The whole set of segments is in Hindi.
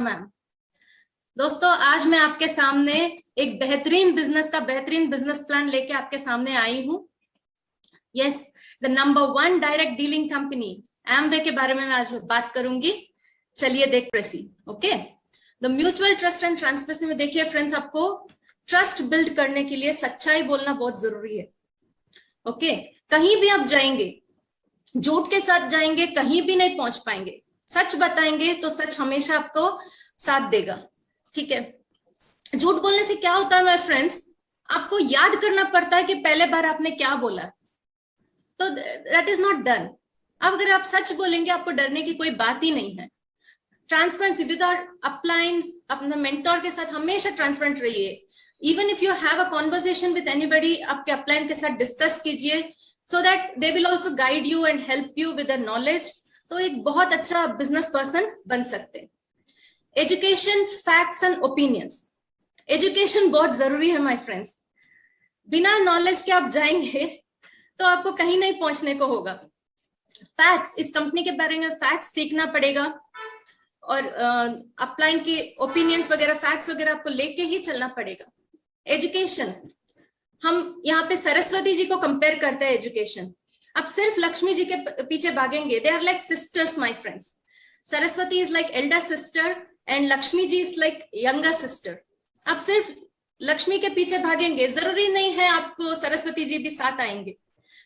मैम। दोस्तों, आज मैं आपके सामने एक बेहतरीन बिजनेस प्लान लेके आपके सामने आई हूँ। Yes, the number 1 direct dealing company Amway के बारे में मैं आज बात करूंगी। चलिए देखते हैं। Okay, the mutual trust and transparency में देखिए फ्रेंड्स, आपको ट्रस्ट बिल्ड करने के लिए सच्चाई बोलना बहुत जरूरी है। ओके, कहीं भी आप जाएंगे, झूठ के साथ जाएंगे कहीं भी नहीं पहुंच पाएंगे। सच बताएंगे तो सच हमेशा आपको साथ देगा। ठीक है, झूठ बोलने से क्या होता है माय फ्रेंड्स, आपको याद करना पड़ता है कि पहले बार आपने क्या बोला, तो दैट इज नॉट डन। अब अगर आप सच बोलेंगे, आपको डरने की कोई बात ही नहीं है। ट्रांसपेरेंसी विद आवर अपलाइंस, अपने मेंटोर के साथ हमेशा ट्रांसपेरेंट रहिए। Even if you have a conversation with anybody, आपके अपलाइन के साथ डिस्कस कीजिए, so that they will also guide you and help you with their knowledge। तो एक बहुत अच्छा बिजनेस पर्सन बन सकते हैं। Education, facts and opinions. Education बहुत जरूरी है माय फ्रेंड्स। बिना नॉलेज के आप जाएंगे तो आपको कहीं नहीं पहुंचने को होगा। फैक्ट्स, इस कंपनी के बारे में फैक्ट्स सीखना पड़ेगा, और अपलाइन के ओपिनियंस वगैरह, फैक्ट्स वगैरह आपको लेके ही चलना पड़ेगा। एजुकेशन, हम यहाँ पे सरस्वती जी को कंपेयर करते हैं एजुकेशन। अब सिर्फ लक्ष्मी जी के पीछे भागेंगे, they are like sisters my friends. Saraswati is like elder sister and Lakshmi ji is like younger sister. अब सिर्फ लक्ष्मी के पीछे भागेंगे, जरूरी नहीं है आपको सरस्वती जी भी साथ आएंगे,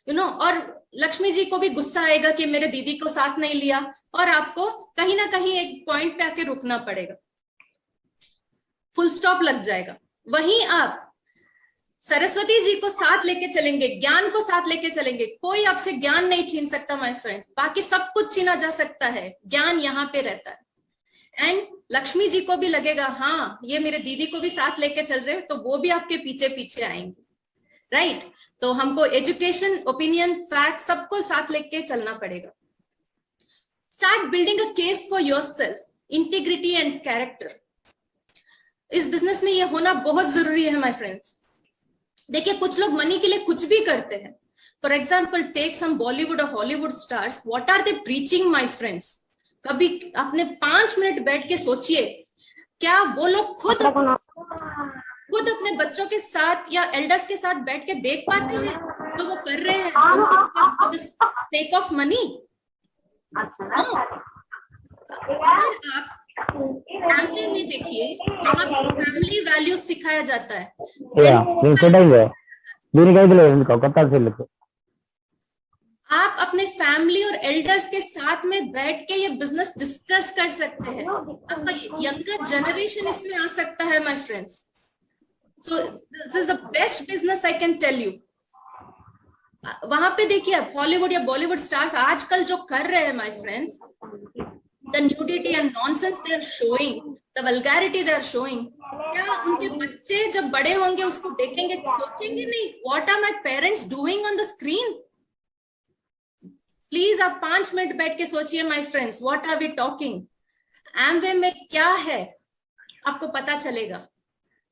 यू नो। और लक्ष्मी जी को भी गुस्सा आएगा कि मेरे दीदी को साथ नहीं लिया, और आपको कहीं ना कहीं एक पॉइंट पे आके रुकना पड़ेगा, फुल स्टॉप लग जाएगा। वहीं आप सरस्वती जी को साथ लेके चलेंगे, ज्ञान को साथ लेके चलेंगे, कोई आपसे ज्ञान नहीं छीन सकता माय फ्रेंड्स। बाकी सब कुछ छीना जा सकता है, ज्ञान यहाँ पे रहता है। एंड लक्ष्मी जी को भी लगेगा, हाँ ये मेरे दीदी को भी साथ लेके चल रहे हैं, तो वो भी आपके पीछे पीछे आएंगे, राइट। तो हमको एजुकेशन, ओपिनियन, फैक्ट सबको साथ लेके चलना पड़ेगा। Start building a case for yourself, integrity and character. इस बिजनेस में ये होना बहुत जरूरी है माय फ्रेंड्स। देखिए, कुछ लोग मनी के लिए कुछ भी करते हैं। For example, take some Bollywood और Hollywood stars, what are they preaching my friends. कभी आपने 5 मिनट बैठ के सोचिए, क्या वो लोग खुद अपने बच्चों के साथ या एल्डर्स के साथ बैठ के देख पाते हैं तो वो कर रहे हैं for the sake of money. अगर आप फैमिली में देखिए, यहाँ पे फैमिली वैल्यूज सिखाया जाता है। आप अपने फैमिली और एल्डर्स के साथ में बैठ के ये बिजनेस डिस्कस कर सकते हैं। आपका यंगर जनरेशन इसमें आ सकता है my friends. So this is the best business I can tell you. वहां पे देखिए, हॉलीवुड या बॉलीवुड स्टार्स आजकल जो कर रहे हैं my friends, the nudity and nonsense they are showing, the vulgarity they are showing, क्या उनके बच्चे जब बड़े होंगे उसको देखेंगे, सोचेंगे नहीं what are my parents doing on the screen? Please आप 5 मिनट बैठ के सोचिए my friends, what are we talking? Amway में क्या है आपको पता चलेगा।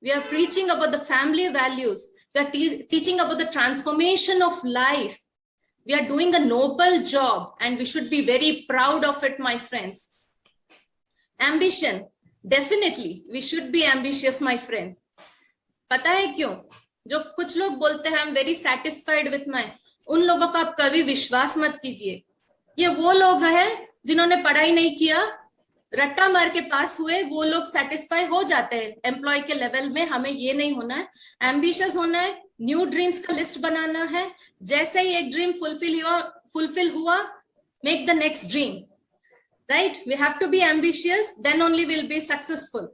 We are preaching about the family values, we are teaching about the transformation of life. We are doing a noble job and we should be very proud of it, my friends. Ambition, definitely we should be ambitious, my friend. पता है क्यों? जो कुछ लोग बोलते हैं I'm very satisfied with my, उन लोगों का आप कभी विश्वास मत कीजिए। ये वो लोग हैं जिन्होंने पढ़ाई नहीं किया, रट्टा मार के पास हुए, वो लोग सेटिस्फाई हो जाते हैं एम्प्लॉय के लेवल में। हमें ये नहीं होना है, एम्बिशियस होना है, न्यू ड्रीम्स का लिस्ट बनाना है। जैसे ही एक ड्रीम फुलफिल हुआ, make the next dream, right. We have to be ambitious, then only will be successful.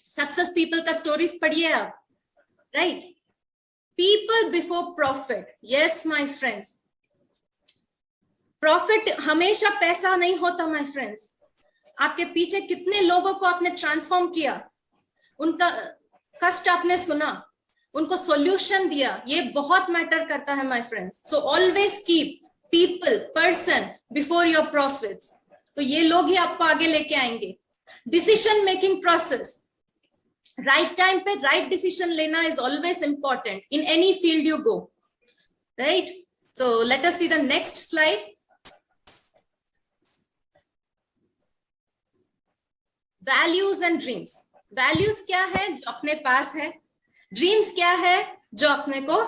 Success people का स्टोरीज पढ़िए आप, right. People before profit, yes my friends. Profit हमेशा पैसा नहीं होता माय फ्रेंड्स। आपके पीछे कितने लोगों को आपने ट्रांसफॉर्म किया, उनका कष्ट आपने सुना, उनको सॉल्यूशन दिया, ये बहुत मैटर करता है my friends. So always keep people, person before your profits. तो ये लोग ही आपको आगे लेके आएंगे। Decision making process, right time पे राइट डिसीजन लेना is always important in any field you go, right. So let us see the next slide. Values and dreams. Values क्या है? जो अपने पास है। ड्रीम्स क्या है? जो अपने को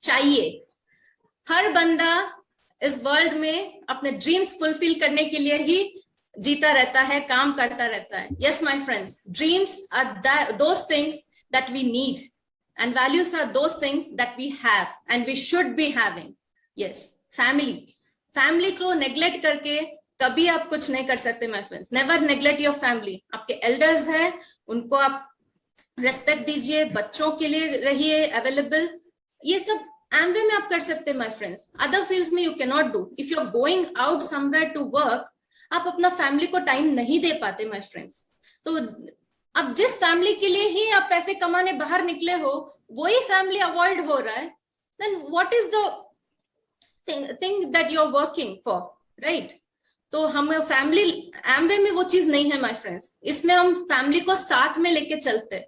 चाहिए। हर बंदा इस वर्ल्ड में अपने ड्रीम्स फुलफिल करने के लिए ही जीता रहता है, काम करता रहता है। Yes my friends, dreams are those things that we need and values are those things that we have and we should be having. Yes, family को नेग्लेक्ट करके कभी आप कुछ नहीं कर सकते my friends. Never neglect your family. आपके एल्डर्स हैं, उनको आप रेस्पेक्ट दीजिए, बच्चों के लिए रहिए अवेलेबल। ये सब एमवे में आप कर सकते हैं माय फ्रेंड्स। अदर फील्ड्स में you can not do. If you are going out somewhere to work, आप अपना फैमिली को टाइम नहीं दे पाते माय फ्रेंड्स। तो अब जिस फैमिली के लिए ही आप पैसे कमाने बाहर निकले हो, वही फैमिली अवॉइड हो रहा है, then what is the thing that you are working for, right? तो हम फैमिली एमवे में वो चीज नहीं है माय फ्रेंड्स। इसमें हम फैमिली को साथ में लेके चलते हैं।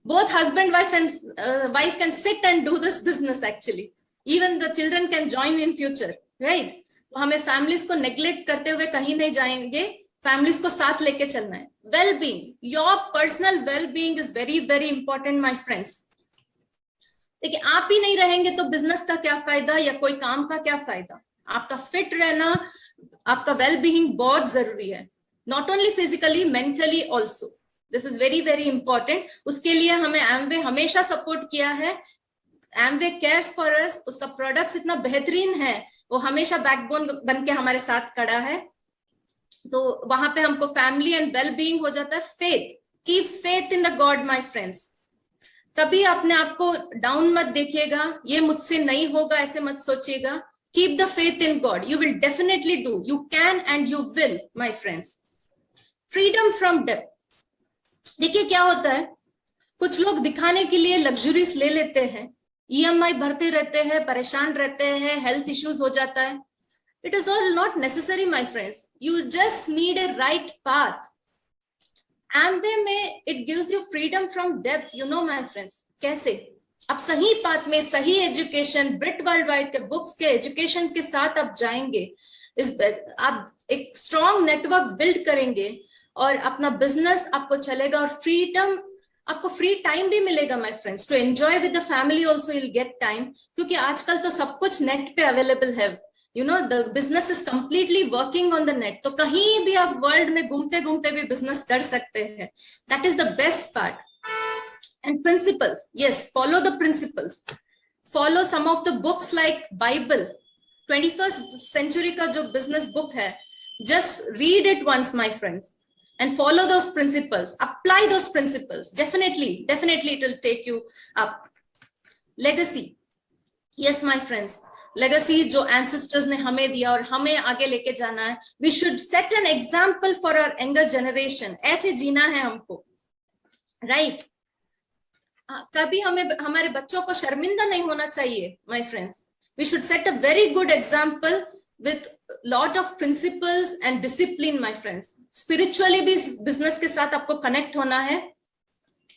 Both husband wife can sit and do this business actually. Even the children can join in future, right? तो हमें फैमिलीज को नेग्लेक्ट करते हुए कहीं नहीं जाएंगे, फैमिलीज को साथ लेके चलना है। Well being, your personal well being is very very important my friends. देखिए, आप ही नहीं रहेंगे तो बिजनेस का क्या फायदा या कोई काम का क्या फायदा? आपका फिट रहना, आपका वेल बीइंग बहुत जरूरी है, not only physically, mentally also. This is very very important. उसके लिए हमें एमवे हमेशा सपोर्ट किया है। Amway cares for us. उसका प्रोडक्ट्स इतना बेहतरीन है, वो हमेशा बैकबोन बन के हमारे साथ खड़ा है। तो वहां पे हमको फैमिली एंड वेल बीइंग हो जाता है। Faith, keep faith in the God my friends. कभी अपने आप को डाउन मत देखिएगा, ये मुझसे नहीं होगा ऐसे मत सोचिएगा। Keep the faith in God, you will definitely do, you can and you will my friends. Freedom from डेब्ट। देखिए क्या होता है, कुछ लोग दिखाने के लिए लग्जरीज ले लेते हैं, ईएमआई भरते रहते हैं, परेशान रहते हैं, हेल्थ इश्यूज हो जाता है। It is all not necessary my friends, you just need a right path. Amway में it gives you freedom from डेब्ट, यू नो माय फ्रेंड्स। कैसे? आप सही पाथ में, सही एजुकेशन, ब्रिट वर्ल्ड वाइड के बुक्स के एजुकेशन के साथ आप जाएंगे, आप एक स्ट्रॉन्ग नेटवर्क बिल्ड करेंगे और अपना बिजनेस आपको चलेगा। और फ्रीडम, आपको फ्री टाइम भी मिलेगा my friends, to enjoy with the family also you will get time. क्योंकि आजकल तो सब कुछ नेट पे अवेलेबल है, you know, the business is completely working on the net. तो कहीं भी आप वर्ल्ड में घूमते घूमते भी बिजनेस कर सकते हैं। That is the best part. And principles, yes, follow the principles. Follow some of the books like Bible, 21st century का जो बिजनेस बुक है, just read it once my friends and follow those principles, apply those principles. Definitely it will take you up. Legacy, yes my friends, legacy जो ancestors ने हमें दिया और हमें आगे लेके जाना है। We should set an example for our younger generation. ऐसे जीना है हमको, right? कभी हमें हमारे बच्चों को शर्मिंदा नहीं होना चाहिए my friends. We should set a very good example with lot of principles and discipline my friends. Spiritually भी business के साथ आपको connect होना है,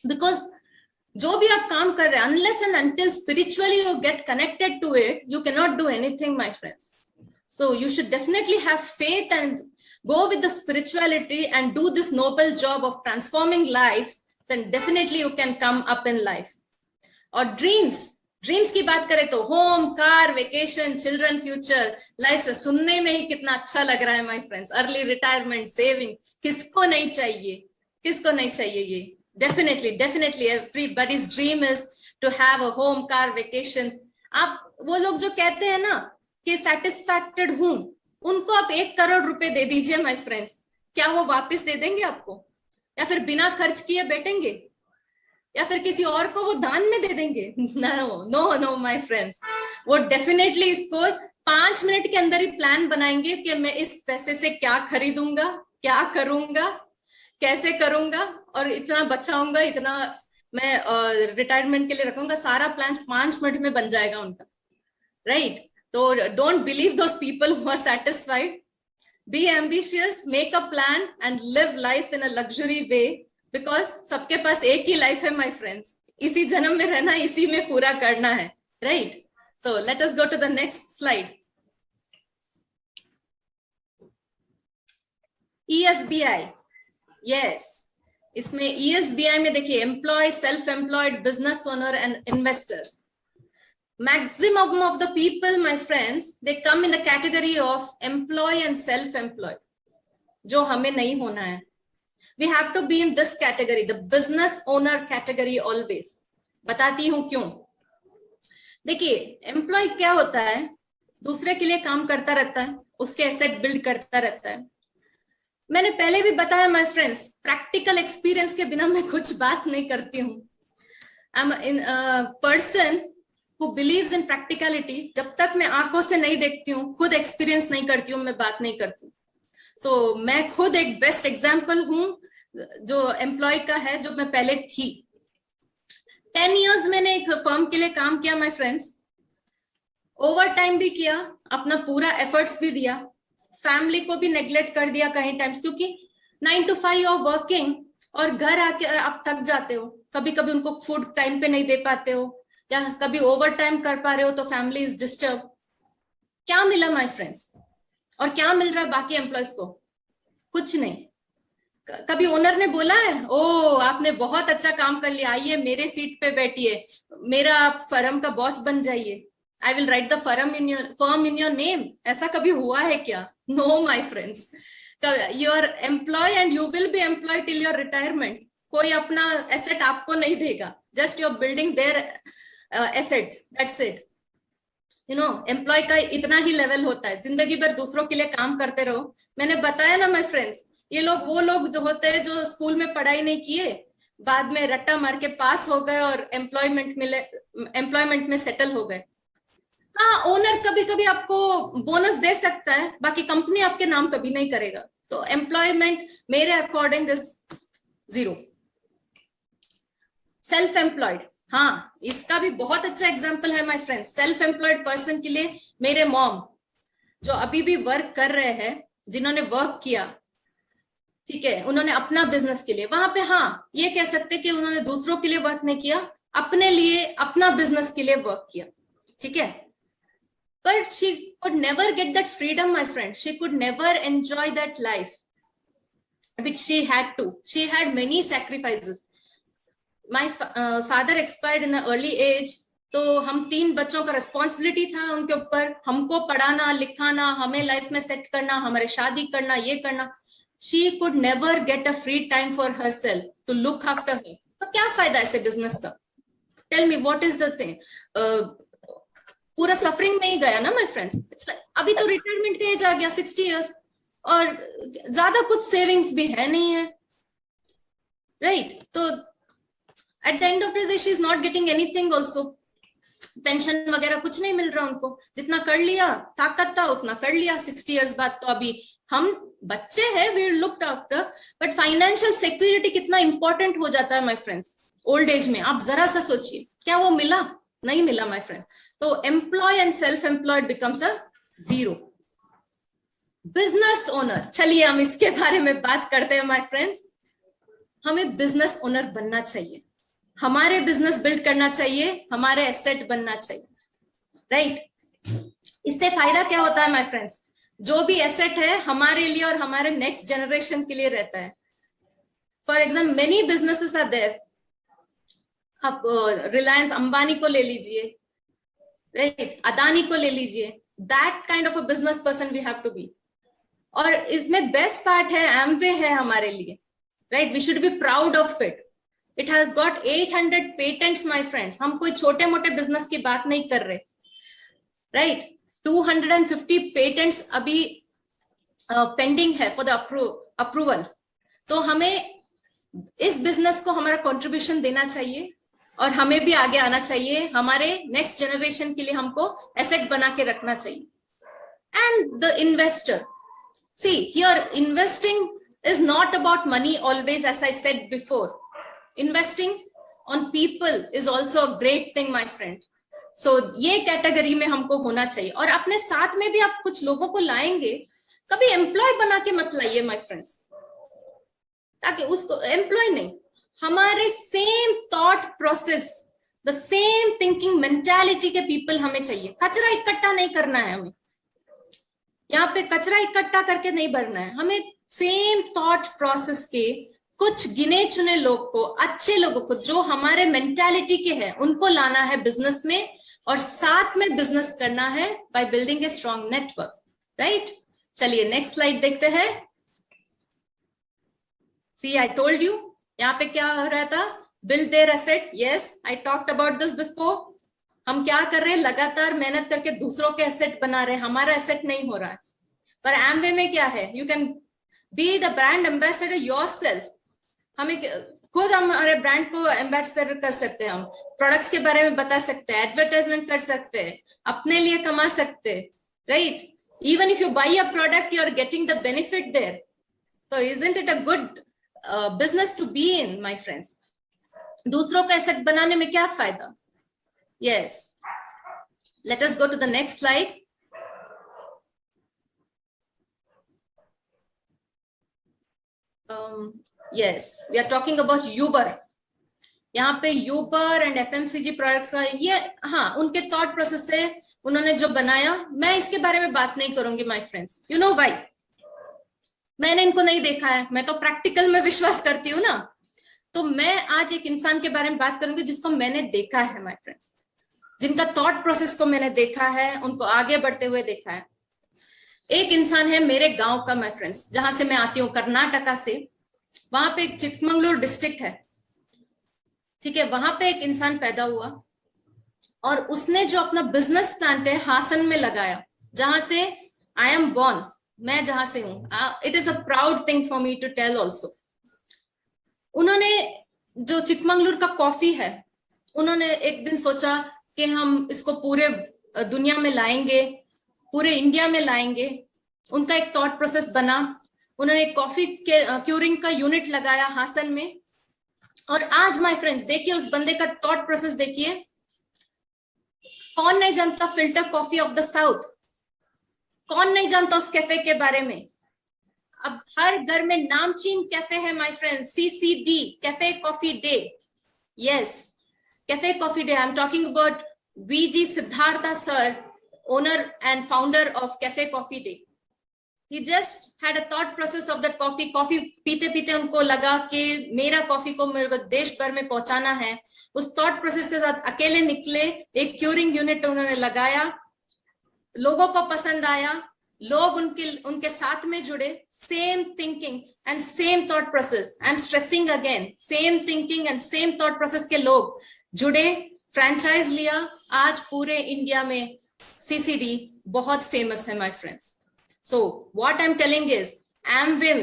because जो भी आप काम कर रहे हैं, unless and until spiritually you get connected to it, you cannot do anything my friends. So you should definitely have faith and go with the spirituality and do this noble job of transforming lives, then definitely you can come up in life. और ड्रीम्स की बात करें तो home, car, vacation, children, future, life से सुनने में ही कितना अच्छा लग रहा है my friends. Early retirement, saving, किसको नहीं चाहिए, किसको नहीं चाहिए ये? Definitely everybody's dream is to have a home, car, vacation. आप वो लोग जो कहते हैं ना कि सेटिस्फैक्टेड हूं, उनको आप 1 करोड़ रुपए दे दीजिए माय फ्रेंड्स, क्या वो वापस दे देंगे आपको? या फिर बिना खर्च किए बैठेंगे, या फिर किसी और को वो दान में दे देंगे? नो माय फ्रेंड्स, वो डेफिनेटली इसको 5 मिनट के अंदर ही प्लान बनाएंगे कि मैं इस पैसे से क्या खरीदूंगा, क्या करूंगा, कैसे करूंगा, और इतना बचाऊंगा, इतना मैं रिटायरमेंट के लिए रखूंगा। सारा प्लान 5 मिनट में बन जाएगा उनका, राइट? तो don't believe those people who are satisfied. Be ambitious, make a plan and live life in a luxury way, because सबके पास एक ही लाइफ है माय फ्रेंड्स। इसी जन्म में रहना, इसी में पूरा करना है, राइट? So let us go to the next slide. ESBI, yes, इसमें ESBI में देखिए, employee, self employed, business owner and investors. Maximum of the people, my friends, they come in the category of employee and self-employed, जो हमें नहीं होना है. We have to be in this category, the business owner category always. बताती हूँ क्यों. देखिए, एम्प्लॉय क्या होता है, दूसरे के लिए काम करता रहता है, उसके एसेट बिल्ड करता रहता है. मैंने पहले भी बताया माय फ्रेंड्स, प्रैक्टिकल एक्सपीरियंस के बिना मैं कुछ बात नहीं करती हूँ. I am in person who believes in practicality. जब तक मैं आंखों से नहीं देखती हूँ, खुद एक्सपीरियंस नहीं करती हूँ, मैं बात नहीं करती हूँ. So, मैं खुद एक बेस्ट एग्जाम्पल हूँ जो एम्प्लॉय का है, जो मैं पहले थी. 10 years मैंने एक फर्म के लिए काम किया माय फ्रेंड्स, ओवर टाइम भी किया, अपना पूरा एफर्ट्स भी दिया, फैमिली को भी नेग्लेक्ट कर दिया कहीं टाइम्स, क्योंकि 9 to 5 ऑफ वर्किंग, और घर आके आप थक जाते हो, कभी कभी उनको फूड टाइम पे नहीं दे पाते हो, या कभी ओवर टाइम कर पा रहे हो तो फैमिली इज डिस्टर्ब. क्या मिला माय फ्रेंड्स, और क्या मिल रहा है बाकी एम्प्लॉयज को? कुछ नहीं. कभी ओनर ने बोला है, ओ आपने बहुत अच्छा काम कर लिया, आइए मेरे सीट पे बैठिए, मेरा फर्म का बॉस बन जाइए, I will write the firm in your name. ऐसा कभी हुआ है क्या? No my friends. You are employee and you will be employee till your retirement. कोई अपना एसेट आपको नहीं देगा, just you are building their asset, that's it. You know, employee का इतना ही लेवल होता है, जिंदगी भर दूसरों के लिए काम करते रहो. मैंने बताया ना माय फ्रेंड्स, ये लोग वो लोग जो होते हैं जो स्कूल में पढ़ाई नहीं किए, बाद में रट्टा मार के पास हो गए और एम्प्लॉयमेंट में सेटल हो गए. हाँ, ओनर कभी कभी आपको बोनस दे सकता है, बाकी कंपनी आपके नाम कभी नहीं करेगा. तो एम्प्लॉयमेंट मेरे अकॉर्डिंग इज 0. सेल्फ एम्प्लॉयड, हाँ, इसका भी बहुत अच्छा एग्जाम्पल है my friends. Self employed person के लिए मेरे मॉम, जो अभी भी वर्क कर रहे हैं, जिन्होंने वर्क किया, ठीक है, उन्होंने अपना बिजनेस के लिए, वहां पे हाँ ये कह सकते कि उन्होंने दूसरों के लिए वर्क नहीं किया, अपने लिए, अपना बिजनेस के लिए वर्क किया. ठीक है, but she could never get that freedom, my friend. She could never enjoy that life, but she had to. She had many sacrifices. My father expired in an early age, तो हम 3 बच्चों का रिस्पॉन्सिबिलिटी था उनके ऊपर, हमको पढ़ाना लिखाना, हमें लाइफ में सेट करना, हमारे शादी करना, ये करना. She could never get a free time for herself to look after her. तो क्या फायदा ऐसे बिजनेस का? Tell me what is the thing? पूरा सफरिंग में ही गया ना माय फ्रेंड्स. अभी तो रिटायरमेंट का एज आ गया 60 years, और ज्यादा कुछ सेविंग्स भी है नहीं है, राइट? तो at the end of the day she is not getting anything also. Pension वगैरह कुछ नहीं मिल रहा उनको. जितना कर लिया, ताकत था उतना कर लिया 60 years बाद. तो अभी हम बच्चे हैं, we are looked after, but financial security कितना इंपॉर्टेंट हो जाता है माय फ्रेंड्स ओल्ड एज में. आप जरा सा सोचिए, क्या वो मिला? नहीं मिला माय फ्रेंड. तो employee and self employed becomes a 0. Business owner, चलिए हम इसके बारे में बात करते हैं माय फ्रेंड्स. हमें बिजनेस ओनर बनना चाहिए, हमारे बिजनेस बिल्ड करना चाहिए, हमारे एसेट बनना चाहिए, राइट? इससे फायदा क्या होता है माय फ्रेंड्स? जो भी एसेट है हमारे लिए और हमारे नेक्स्ट जनरेशन के लिए रहता है. For example, many businesses are there. आप रिलायंस अंबानी को ले लीजिए, राइट, अदानी को ले लीजिए. That kind of a business person we have to be. और इसमें बेस्ट पार्ट है, एमवे है हमारे लिए, राइट? We should be proud of it. It has got 800 patents my friends. हम कोई छोटे मोटे बिजनेस की बात नहीं कर रहे, राइट? 250 पेटेंट्स अभी पेंडिंग है फॉर द अप्रूवल. तो हमें इस बिजनेस को हमारा कंट्रीब्यूशन देना चाहिए, और हमें भी आगे आना चाहिए. हमारे नेक्स्ट जनरेशन के लिए हमको एसेट बना के रखना चाहिए. And the investor, see here investing is not about money always, as I said before. Investing on people is also a great thing, my friend. So ये कैटेगरी में हमको होना चाहिए. और अपने साथ में भी आप कुछ लोगों को लाएंगे, कभी एम्प्लॉय बना के मत लाइए माय फ्रेंड्स, ताकि उसको एम्प्लॉय नहीं, हमारे same thought process, the same thinking mentality के पीपल हमें चाहिए. कचरा इकट्ठा नहीं करना है हमें, यहाँ पे कचरा इकट्ठा करके नहीं भरना है. हमें सेम थॉट प्रोसेस के कुछ गिने चुने लोग को, अच्छे लोगों को जो हमारे मेंटालिटी के हैं, उनको लाना है बिजनेस में और साथ में बिजनेस करना है by building a strong network, right. चलिए नेक्स्ट स्लाइड देखते हैं। सी आई टोल्ड यू, यहाँ पे क्या हो रहा था, build their asset. Yes, I talked about this before. हम क्या कर रहे हैं, लगातार मेहनत करके दूसरों के एसेट बना रहे हैं, हमारा एसेट नहीं हो रहा है। पर एमवे में क्या है, you can be the brand ambassador yourself. हमें खुद हमारे ब्रांड को एम्बेसडर कर सकते हैं, हम प्रोडक्ट्स के बारे में बता सकते हैं, एडवर्टाइजमेंट कर सकते हैं, अपने लिए कमा सकते हैं, right. Even if you buy a product you are getting the benefit there. तो isn't it a good business to be in, my friends. दूसरों का एसेट बनाने में क्या फायदा। Yes, let us go to the next slide. Yes, we are talking about Uber. यहाँ पे Uber and FMCG products का ये, हाँ, उनके थॉट प्रोसेस से उन्होंने जो बनाया, मैं इसके बारे में बात नहीं करूंगी my friends. You know why? मैंने इनको नहीं देखा है, मैं तो प्रैक्टिकल में विश्वास करती हूँ ना। तो मैं आज एक इंसान के बारे में बात करूंगी जिसको मैंने देखा है माय फ्रेंड्स, जिनका थॉट प्रोसेस को मैंने देखा है, उनको आगे बढ़ते हुए देखा है। एक इंसान है मेरे गांव का माय फ्रेंड्स, जहां से मैं आती हूँ, कर्नाटका से। वहां पे एक चिकमंगलुरु डिस्ट्रिक्ट है, ठीक है। वहां पे एक इंसान पैदा हुआ और उसने जो अपना बिजनेस प्लांट है हासन में लगाया, जहां से आई एम बॉर्न, मैं जहां से हूं। It is a proud thing for me to tell also. उन्होंने जो चिकमंगलुरु का कॉफी है, उन्होंने एक दिन सोचा कि हम इसको पूरे दुनिया में लाएंगे, पूरे इंडिया में लाएंगे। उनका एक थॉट प्रोसेस बना, उन्होंने कॉफी के क्यूरिंग का यूनिट लगाया हासन में। और आज माय फ्रेंड्स देखिए उस बंदे का थॉट प्रोसेस देखिए। कौन नहीं जानता filter coffee of the south, कौन नहीं जानता उस कैफे के बारे में। अब हर घर में नामचीन कैफे है my friends, CCD, cafe coffee day. Yes, Cafe Coffee Day. I'm talking about VG Siddhartha sir, owner and founder of Cafe Coffee Day. He just had a thought process of that coffee. Coffee पीते पीते उनको लगा कि मेरा कॉफी को मेरे को देश भर में पहुंचाना है। उस थॉट प्रोसेस के साथ अकेले निकले, एक क्यूरिंग यूनिट उन्होंने लगाया, लोगों को पसंद आया, लोग उनके साथ में जुड़े। Same thinking and same thought process, I am stressing again, same thinking and same thought process के लोग जुड़े, फ्रैंचाइज लिया। आज पूरे इंडिया में CCD बहुत फेमस है my friends. So what I am telling is, Amway,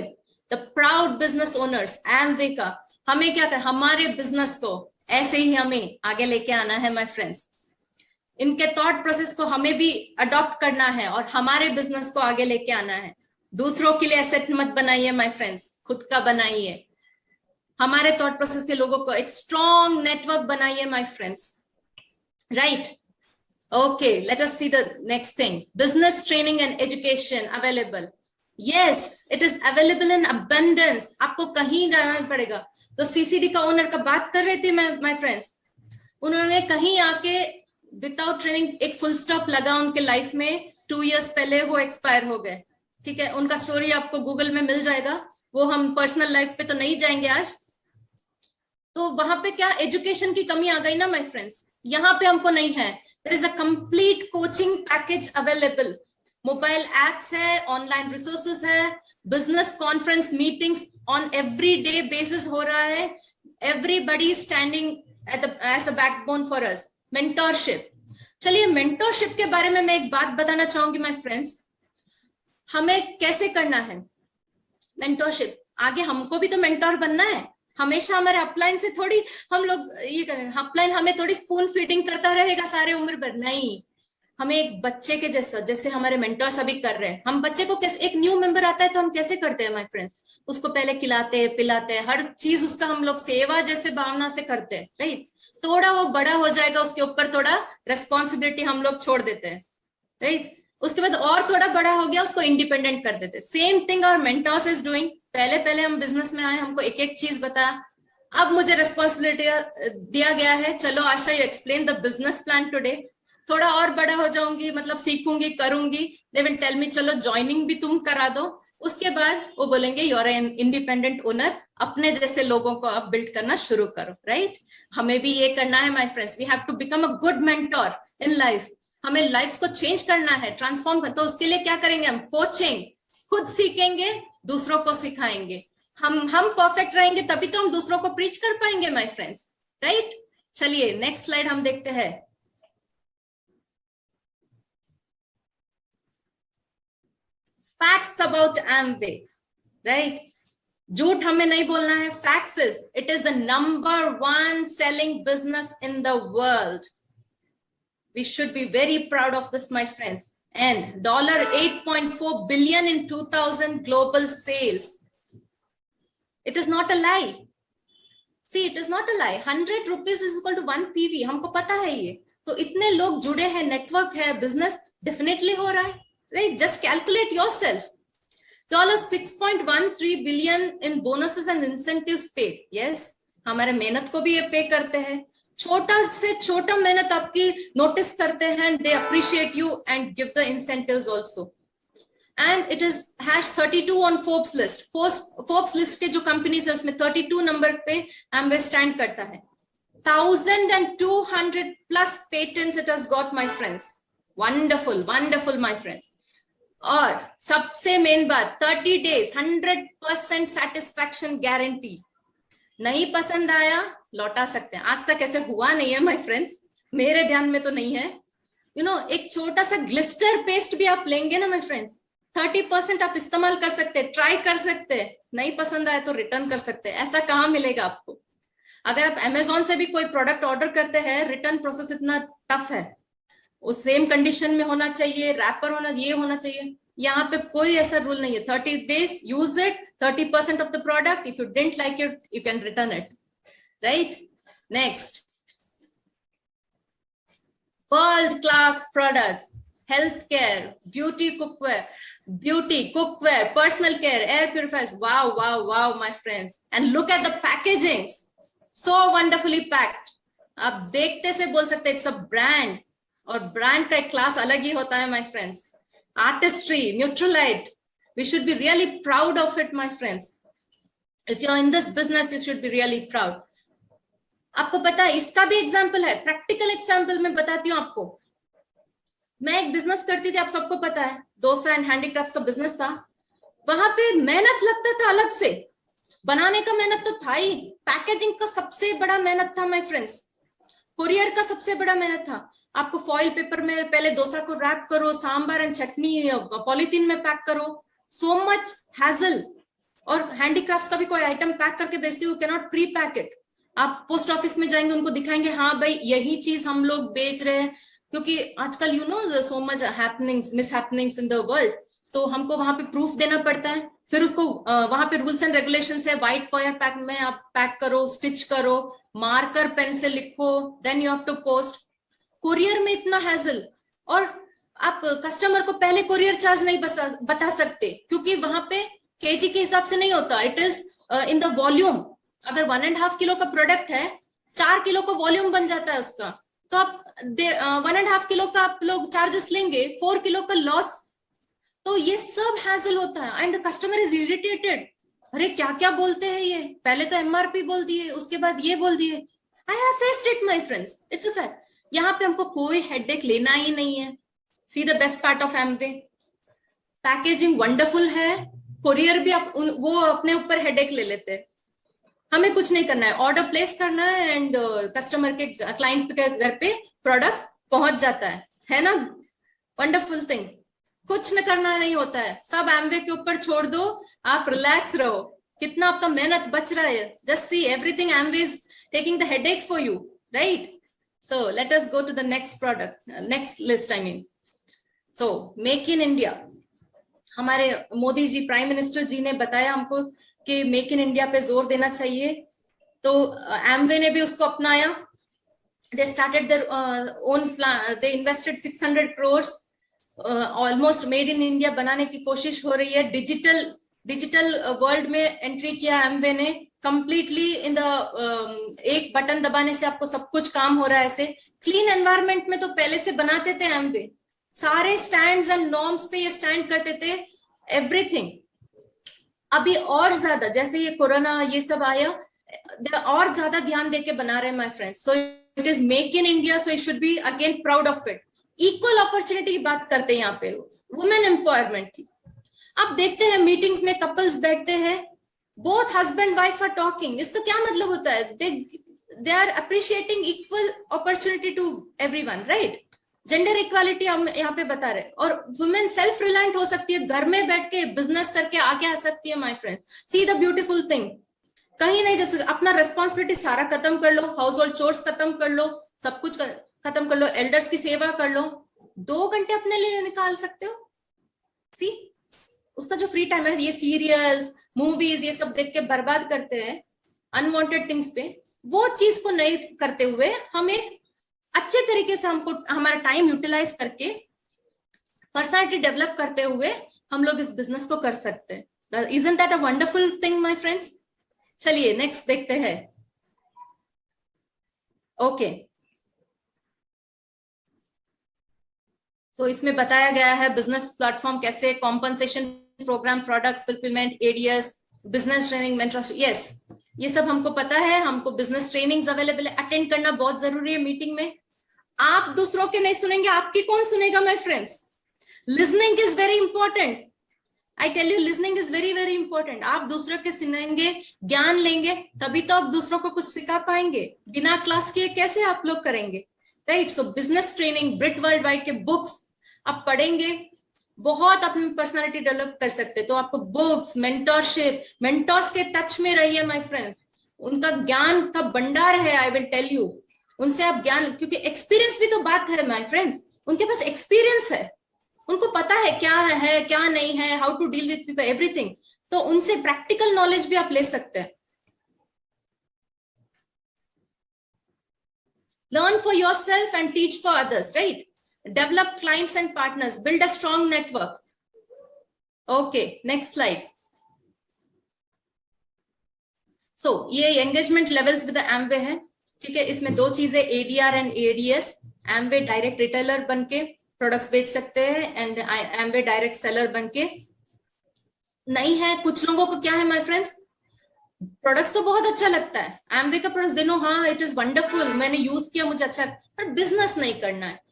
the proud business owners, Amway का हमें क्या कर, हमारे बिजनेस को ऐसे ही हमें आगे लेके आना है माय फ्रेंड्स। इनके थॉट प्रोसेस को हमें भी अडॉप्ट करना है और हमारे बिजनेस को आगे लेके आना है। दूसरों के लिए एसेट मत बनाइए माय फ्रेंड्स, खुद का बनाइए। हमारे थॉट प्रोसेस के लोगों को एक स्ट्रॉन्ग नेटवर्क बनाइए my friends, right. Okay, let us see the next thing, business training and education available. Yes, it is available in abundance, आपको कहीं जाना पड़ेगा। तो CCD का ओनर का बात कर रही थी मैं माय फ्रेंड्स, उन्होंने कहीं आके विदाउट ट्रेनिंग एक फुल स्टॉप लगा उनके लाइफ में। 2 इयर्स पहले वो एक्सपायर हो गए, ठीक है। उनका स्टोरी आपको गूगल में मिल जाएगा, वो हम पर्सनल लाइफ पे तो नहीं जाएंगे आज। तो वहां पे क्या एजुकेशन की कमी आ गई ना माय फ्रेंड्स, यहाँ पे हमको नहीं है। There is a complete coaching package available, mobile apps है, ऑनलाइन रिसोर्सेस है, business conference meetings on every day basis हो रहा है। Everybody standing as a backbone for us. Mentorship, चलिए मेंटोरशिप के बारे में मैं एक बात बताना चाहूंगी माय फ्रेंड्स, हमें कैसे करना है मेंटोरशिप। आगे हमको भी तो मेंटोर बनना है, हमेशा हमारे अपलाइन से थोड़ी हम लोग ये करें, अपलाइन हमें थोड़ी स्पून फीडिंग करता रहेगा सारे उम्र भर, नहीं। हमें एक बच्चे के जैसा, जैसे हमारे मेंटर्स अभी कर रहे हैं, हम बच्चे को कैसे, एक न्यू मेंबर आता है तो हम कैसे करते हैं माय फ्रेंड्स, उसको पहले खिलाते हैं, पिलाते हैं, हर चीज उसका हम लोग सेवा जैसे भावना से करते हैं, राइट। थोड़ा वो बड़ा हो जाएगा, उसके ऊपर थोड़ा रेस्पॉन्सिबिलिटी हम लोग छोड़ देते हैं, राइट। उसके बाद और थोड़ा बड़ा हो गया, उसको इंडिपेंडेंट कर देते हैं। Same thing our mentors is doing. पहले पहले हम बिजनेस में आए, हमको एक एक चीज बताया, अब मुझे रेस्पॉन्सिबिलिटी दिया गया है, चलो Asha you explain the business plan today. थोड़ा और बड़ा हो जाऊंगी, मतलब सीखूंगी, करूंगी, दे विल टेल मी चलो ज्वाइनिंग भी तुम करा दो, उसके बाद वो बोलेंगे you are an independent owner, अपने जैसे लोगों को आप बिल्ड करना शुरू करो, राइट? हमें भी ये करना है my friends, we have to become a good mentor in life. हमें लाइफ को चेंज करना है, ट्रांसफॉर्म करना, तो उसके लिए क्या करेंगे हम? कोचिंग, खुद सीखेंगे, दूसरों को सिखाएंगे। हम परफेक्ट रहेंगे तभी तो हम दूसरों को प्रीच कर पाएंगे माय फ्रेंड्स, राइट? चलिए नेक्स्ट स्लाइड हम देखते हैं। Facts about Amway, right? झूठ हमें नहीं बोलना है। Facts is it is the number 1 selling business in the world. We should be very proud of this, my friends. And $8.4 billion in 2000 global sales. It is not a lie. See, it is not a lie. 100 rupees is equal to 1 PV. हमको पता है ये। तो इतने लोग जुड़े हैं, नेटवर्क है, बिजनेस डेफिनेटली हो रहा है, right? Just calculate yourself. $6.13 billion in bonuses and incentives paid. Yes, हमारे मेहनत को भी ये पे करते हैं। छोटा से छोटा मेहनत आपकी नोटिस करते हैं, they appreciate you and give the incentives also. And it is #32 on Forbes list. Forbes list के जो कंपनीज है उसमें 32 नंबर पे एमवे स्टैंड करता है। 1200 plus patents it has got my friends. Wonderful wonderful my friends. और सबसे मेन बात, 30 डेज 100% सेटिस्फैक्शन गारंटी। नहीं पसंद आया लौटा सकते हैं। आज तक ऐसे हुआ नहीं है माय फ्रेंड्स, मेरे ध्यान में तो नहीं है। एक छोटा सा ग्लिस्टर पेस्ट भी आप लेंगे ना माय फ्रेंड्स, 30% आप इस्तेमाल कर सकते हैं, ट्राई कर सकते हैं, नहीं पसंद आए तो रिटर्न कर सकते हैं। ऐसा कहाँ मिलेगा आपको? अगर आप अमेजोन से भी कोई प्रोडक्ट ऑर्डर करते हैं, रिटर्न प्रोसेस इतना टफ है, उस सेम कंडीशन में होना चाहिए, रैपर होना, ये होना चाहिए। यहाँ पे कोई ऐसा रूल नहीं है। 30 days, use it, 30% of the product. If you didn't like it, you can return it, right? Next, world-class products, healthcare, beauty cookware, personal care, air purifiers. Wow, wow, wow, my friends. And look at the packagings, so wonderfully packed. आप देखते से बोल सकते हैं it's a brand, और ब्रांड का एक क्लास अलग ही होता है my friends. Artistry, Neutralite, we should be really proud of it, my friends. If you're in this business, you should be really proud. आपको पता है, इसका भी एग्जाम्पल है, प्रैक्टिकल एग्जाम्पल मैं बताती हूँ आपको। मैं एक बिजनेस करती थी, आप सबको पता है, डोसा एंड हैंडीक्राफ्ट्स का बिजनेस था। वहां पे मेहनत लगता था अलग से, बनाने का मेहनत तो था ही, पैकेजिंग का सबसे बड़ा मेहनत था माय फ्रेंड्स, कुरियर का सबसे बड़ा मेहनत था। आपको फॉइल पेपर में पहले डोसा को रैप करो, सांबर एंड चटनी पॉलीथीन में पैक करो, सो मच हैजल। और हैंडीक्राफ्ट्स का भी कोई आइटम पैक करके बेचते हो, can not pre pack it. आप पोस्ट ऑफिस में जाएंगे, उनको दिखाएंगे हाँ भाई यही चीज हम लोग बेच रहे हैं, क्योंकि आजकल you know so much happenings, miss happenings in the world, तो हमको वहां पे प्रूफ देना पड़ता है। फिर उसको वहां पे रूल्स एंड रेगुलेशंस है, व्हाइट कॉयर पैक में आप पैक करो, स्टिच करो, मार्कर पेन से लिखो, then you have to post. Courier में इतना हैजल, और आप कस्टमर को पहले कुरियर चार्ज नहीं बता सकते, क्योंकि वहां पे केजी के हिसाब से नहीं होता, it is in the volume. अगर 1.5 किलो का प्रोडक्ट है, 4 किलो का वॉल्यूम बन जाता है उसका, तो आप 1.5 किलो का आप लोग चार्जेस लेंगे, 4 किलो का लॉस। तो ये सब हैजल होता है, एंड कस्टमर इज इरिटेटेड, अरे क्या क्या बोलते हैं ये, पहले तो एमआरपी बोल दिए, उसके बाद ये बोल दिए। I have faced it my friends, it's a fact. यहाँ पे हमको कोई हेडेक लेना ही नहीं है। See the best part of Amway, packaging wonderful है, कुरियर भी आप वो अपने ऊपर हेडेक ले लेते हैं, हमें कुछ नहीं करना है, ऑर्डर प्लेस करना है एंड कस्टमर के क्लाइंट के घर पे प्रोडक्ट्स पहुंच जाता है ना? वंडरफुल थिंग, कुछ न करना नहीं होता है, सब एमवे के ऊपर छोड़ दो, आप रिलैक्स रहो, कितना आपका मेहनत बच रहा है। Just see everything Amway is taking the headache for you, right? So let us go to the next product, next list I mean. So make in India, हमारे मोदी जी, प्राइम मिनिस्टर जी ने बताया हमको कि मेक इन इंडिया पे जोर देना चाहिए, तो एमवे ने भी उसको अपनाया। They started their own plan, they invested 600 crores, almost made in India बनाने की कोशिश हो रही है। डिजिटल वर्ल्ड में एंट्री किया एमवे ने, कंप्लीटली इन द एक बटन दबाने से आपको सब कुछ काम हो रहा है। ऐसे क्लीन एनवायरनमेंट में तो पहले से बनाते थे एमवे, सारे स्टैंड्स एंड नॉर्म्स पे ये स्टैंड करते थे, एवरीथिंग अभी और ज्यादा जैसे ये कोरोना ये सब आया, और ज्यादा ध्यान देके बना रहे हैं my friends. So it is make in India, so it should be again proud of it. Equal opportunity की बात करते हैं यहाँ पे, वुमेन एम्पावरमेंट की. आप देखते हैं मीटिंग्स में कपल्स बैठते हैं, both husband wife are talking. इसका क्या मतलब होता है? They are appreciating equal opportunity to everyone, right? Gender equality हम यहाँ पे बता रहे हैं. और वुमेन सेल्फ रिलायंट हो सकती है, घर में बैठ के बिजनेस करके आगे आ सकती है my friend. See the beautiful thing. कहीं नहीं, जैसे अपना रेस्पॉन्सिबिलिटी सारा खत्म कर लो, हाउस होल्ड चोर्स खत्म कर लो, सब कुछ खत्म कर लो, एल्डर्स की सेवा कर लो, 2 घंटे अपने लिए निकाल सकते हो. सी, उसका जो फ्री टाइम है, ये सीरियल्स मूवीज ये सब देख के बर्बाद करते हैं अनवांटेड थिंग्स पे. वो चीज को नहीं करते हुए हम एक अच्छे तरीके से हमको हमारा टाइम यूटिलाइज करके पर्सनालिटी डेवलप करते हुए हम लोग इस बिजनेस को कर सकते हैं. Isn't that a wonderful thing my friends? चलिए नेक्स्ट देखते हैं. ओके, सो इसमें बताया गया है बिजनेस प्लेटफॉर्म कैसे, compensation programme, products, fulfilment, ADS, business training, mentorship. Yes, ये सब हमको पता है. हमको बिजनेस ट्रेनिंग्स अवेलेबल है, अटेंड करना बहुत जरूरी है मीटिंग में. आप दूसरों के नहीं सुनेंगे, आपकी कौन सुनेगा my friends? Listening is very important. I tell you, listening is very very important. आप दूसरों के सुनेंगे, ज्ञान लेंगे, तभी तो आप दूसरों को कुछ सिखा पाएंगे. बिना क्लास किए कैसे आप लोग करेंगे, right? So business training, Britt worldwide के बुक्स आप पढ़ेंगे, बहुत अपनी पर्सनालिटी डेवलप कर सकते. तो आपको बुक्स, मेंटरशिप, मेंटर्स के टच में रहिए माय फ्रेंड्स. उनका ज्ञान का भंडार है, आई विल टेल यू. उनसे आप ज्ञान, क्योंकि एक्सपीरियंस भी तो बात है माय फ्रेंड्स. उनके पास एक्सपीरियंस है, उनको पता है क्या नहीं है, how to deal with people, everything. तो उनसे प्रैक्टिकल नॉलेज भी आप ले सकते हैं. Learn for yourself and teach for others, right? Develop clients and partners, build a strong network. Okay, next slide. So ये एंगेजमेंट लेवल्स विद एमवे है, ठीक है. इसमें 2 चीजें, ADR and ADS. Amway direct retailer बनके प्रोडक्ट्स बेच सकते हैं, एंड एमवे डायरेक्ट सेलर बनके नहीं है. कुछ लोगों को क्या है माय फ्रेंड्स, प्रोडक्ट्स तो बहुत अच्छा लगता है, एमवे का प्रोडक्ट्स देनो, हाँ इट इज वंडरफुल, मैंने यूज किया, मुझे अच्छा, बट बिजनेस नहीं करना है.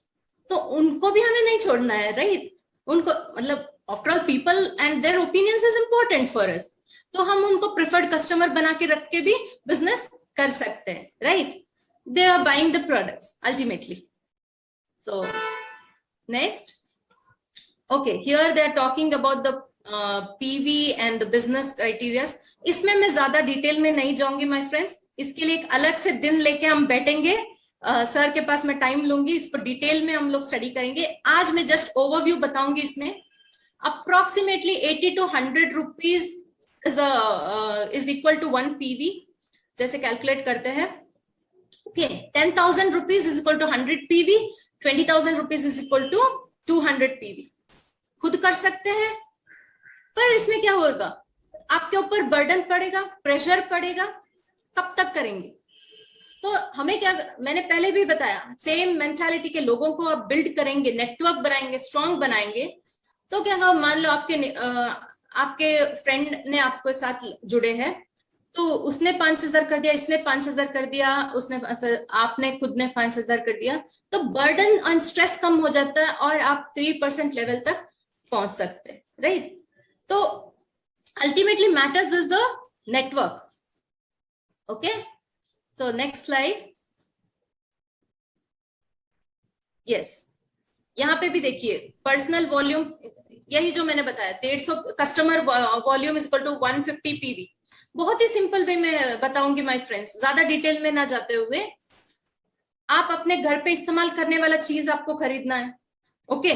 तो उनको भी हमें नहीं छोड़ना है, राइट? उनको मतलब after all people and their opinions is important for us. तो हम उनको प्रेफर्ड कस्टमर बना के रख के भी बिजनेस कर सकते हैं, right? They are buying the products ultimately. So next, okay, here they are talking about the PV and the business criteria. इसमें मैं ज्यादा डिटेल में नहीं जाऊंगी माय फ्रेंड्स. इसके लिए एक अलग से दिन लेके हम बैठेंगे, सर के पास मैं टाइम लूंगी, इस पर डिटेल में हम लोग स्टडी करेंगे. आज मैं जस्ट ओवरव्यू बताऊंगी. इसमें approximately 80 to 100 rupees is equal to 1 PV, जैसे कैलकुलेट करते हैं. Okay, 10,000 rupees is equal to 100 PV, 20,000 rupees is equal to 200 PV. खुद कर सकते हैं, पर इसमें क्या होगा, आपके ऊपर बर्डन पड़ेगा, प्रेशर पड़ेगा. कब तक करेंगे? तो हमें क्या, मैंने पहले भी बताया, सेम मेंटालिटी के लोगों को आप बिल्ड करेंगे, नेटवर्क बनाएंगे, स्ट्रॉन्ग बनाएंगे. तो क्या होगा, मान लो आपके फ्रेंड ने आपके साथ जुड़े हैं, तो उसने 5,000 कर दिया, इसने 5,000 कर दिया, उसने आपने खुद ने 5,000 कर दिया. तो बर्डन और स्ट्रेस कम हो जाता है और आप 3% लेवल तक पहुंच सकते हैं, राइट? तो ultimately matters is the network. Okay, so next slide. Yes, यहाँ पे भी देखिए पर्सनल वॉल्यूम, यही जो मैंने बताया, 150 customer volume is equal to 150 PV. बहुत ही सिंपल वे में बताऊंगी माय फ्रेंड्स, ज्यादा डिटेल में ना जाते हुए. आप अपने घर पे इस्तेमाल करने वाला चीज आपको खरीदना है, ओके?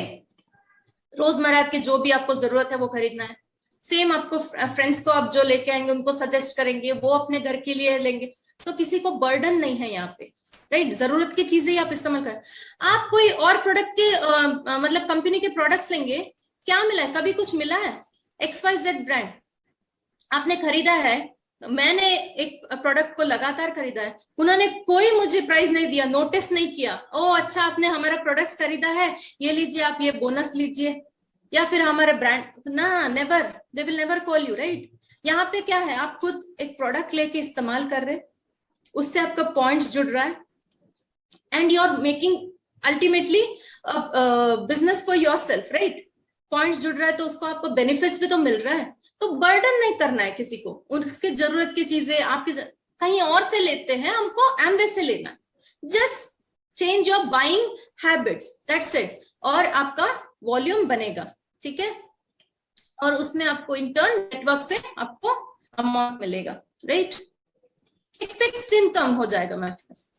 रोजमर्रा के जो भी आपको जरूरत है वो खरीदना है. सेम आपको फ्रेंड्स को आप जो लेके आएंगे उनको सजेस्ट करेंगे, वो अपने घर के लिए लेंगे. तो किसी को बर्डन नहीं है यहाँ पे, राइट? जरूरत की चीजें ही आप इस्तेमाल करें. आप कोई और प्रोडक्ट के मतलब कंपनी के प्रोडक्ट्स लेंगे, क्या मिला है? कभी कुछ मिला है? XYZ ब्रांड आपने खरीदा है, मैंने एक प्रोडक्ट को लगातार खरीदा है, उन्होंने कोई मुझे प्राइस नहीं दिया, नोटिस नहीं किया, ओ अच्छा आपने हमारा प्रोडक्ट्स खरीदा है, ये लीजिए, आप ये बोनस लीजिए, या फिर हमारे ब्रांड ना, never, they will never call you, right? यहाँ पे क्या है, आप खुद एक प्रोडक्ट लेके इस्तेमाल कर रहे, उससे आपका पॉइंट्स जुड़ रहा है, and you are making ultimately business for yourself, right. Points जुड़ रहा है तो उसको आपको बेनिफिट्स भी तो मिल रहा है, तो बर्डन नहीं करना है किसी को, उसके जरूरत की चीजें आपकी कहीं और से लेते हैं, हमको एमवे से लेना है। Just change your buying habits, that's it, और आपका वॉल्यूम बनेगा, ठीक है, और उसमें आपको इंटर्न नेटवर्क से आपको अमाउंट मिलेगा, राइट। एक फिक्स्ड इनकम हो जाएगा मेरे पास।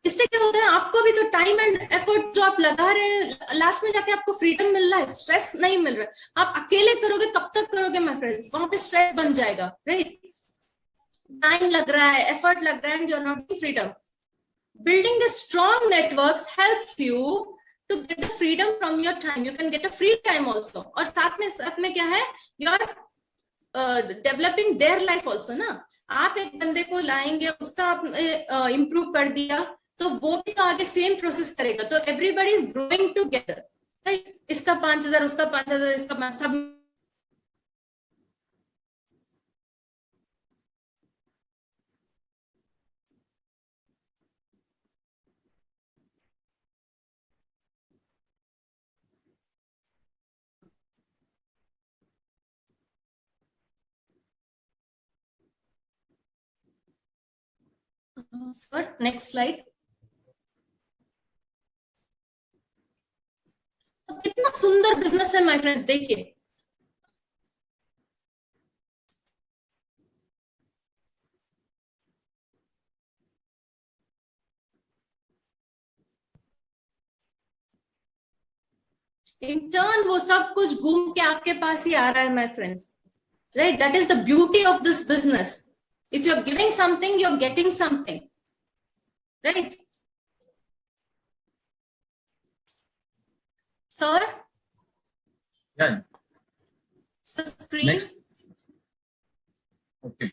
इससे क्या होता है, आपको भी तो टाइम एंड एफर्ट जो आप लगा रहे हैं, लास्ट में जाके आपको फ्रीडम मिल रहा है, स्ट्रेस नहीं मिल रहा है। आप अकेले करोगे कब तक करोगे माय फ्रेंड्स, वहां पे स्ट्रेस बन जाएगा, राइट। टाइम लग रहा है, एफर्ट लग रहा है, and you are not getting freedom. Building the strong networks helps you to get the freedom from your time. You can get a free time also. और साथ में क्या है, you are developing their life also ना। आप एक बंदे को लाएंगे, उसका आप improve कर दिया, तो वो भी तो आगे सेम प्रोसेस करेगा, तो everybody is growing together, right? इसका 5,000, उसका 5,000, इसका 5,000, सब सर नेक्स्ट स्लाइड। कितना सुंदर बिजनेस है माय फ्रेंड्स, देखिए। इंटर्न वो सब कुछ घूम के आपके पास ही आ रहा है my friends, right. That is the beauty of this business. If you are giving something, you are getting something, right. Sir screen next, okay,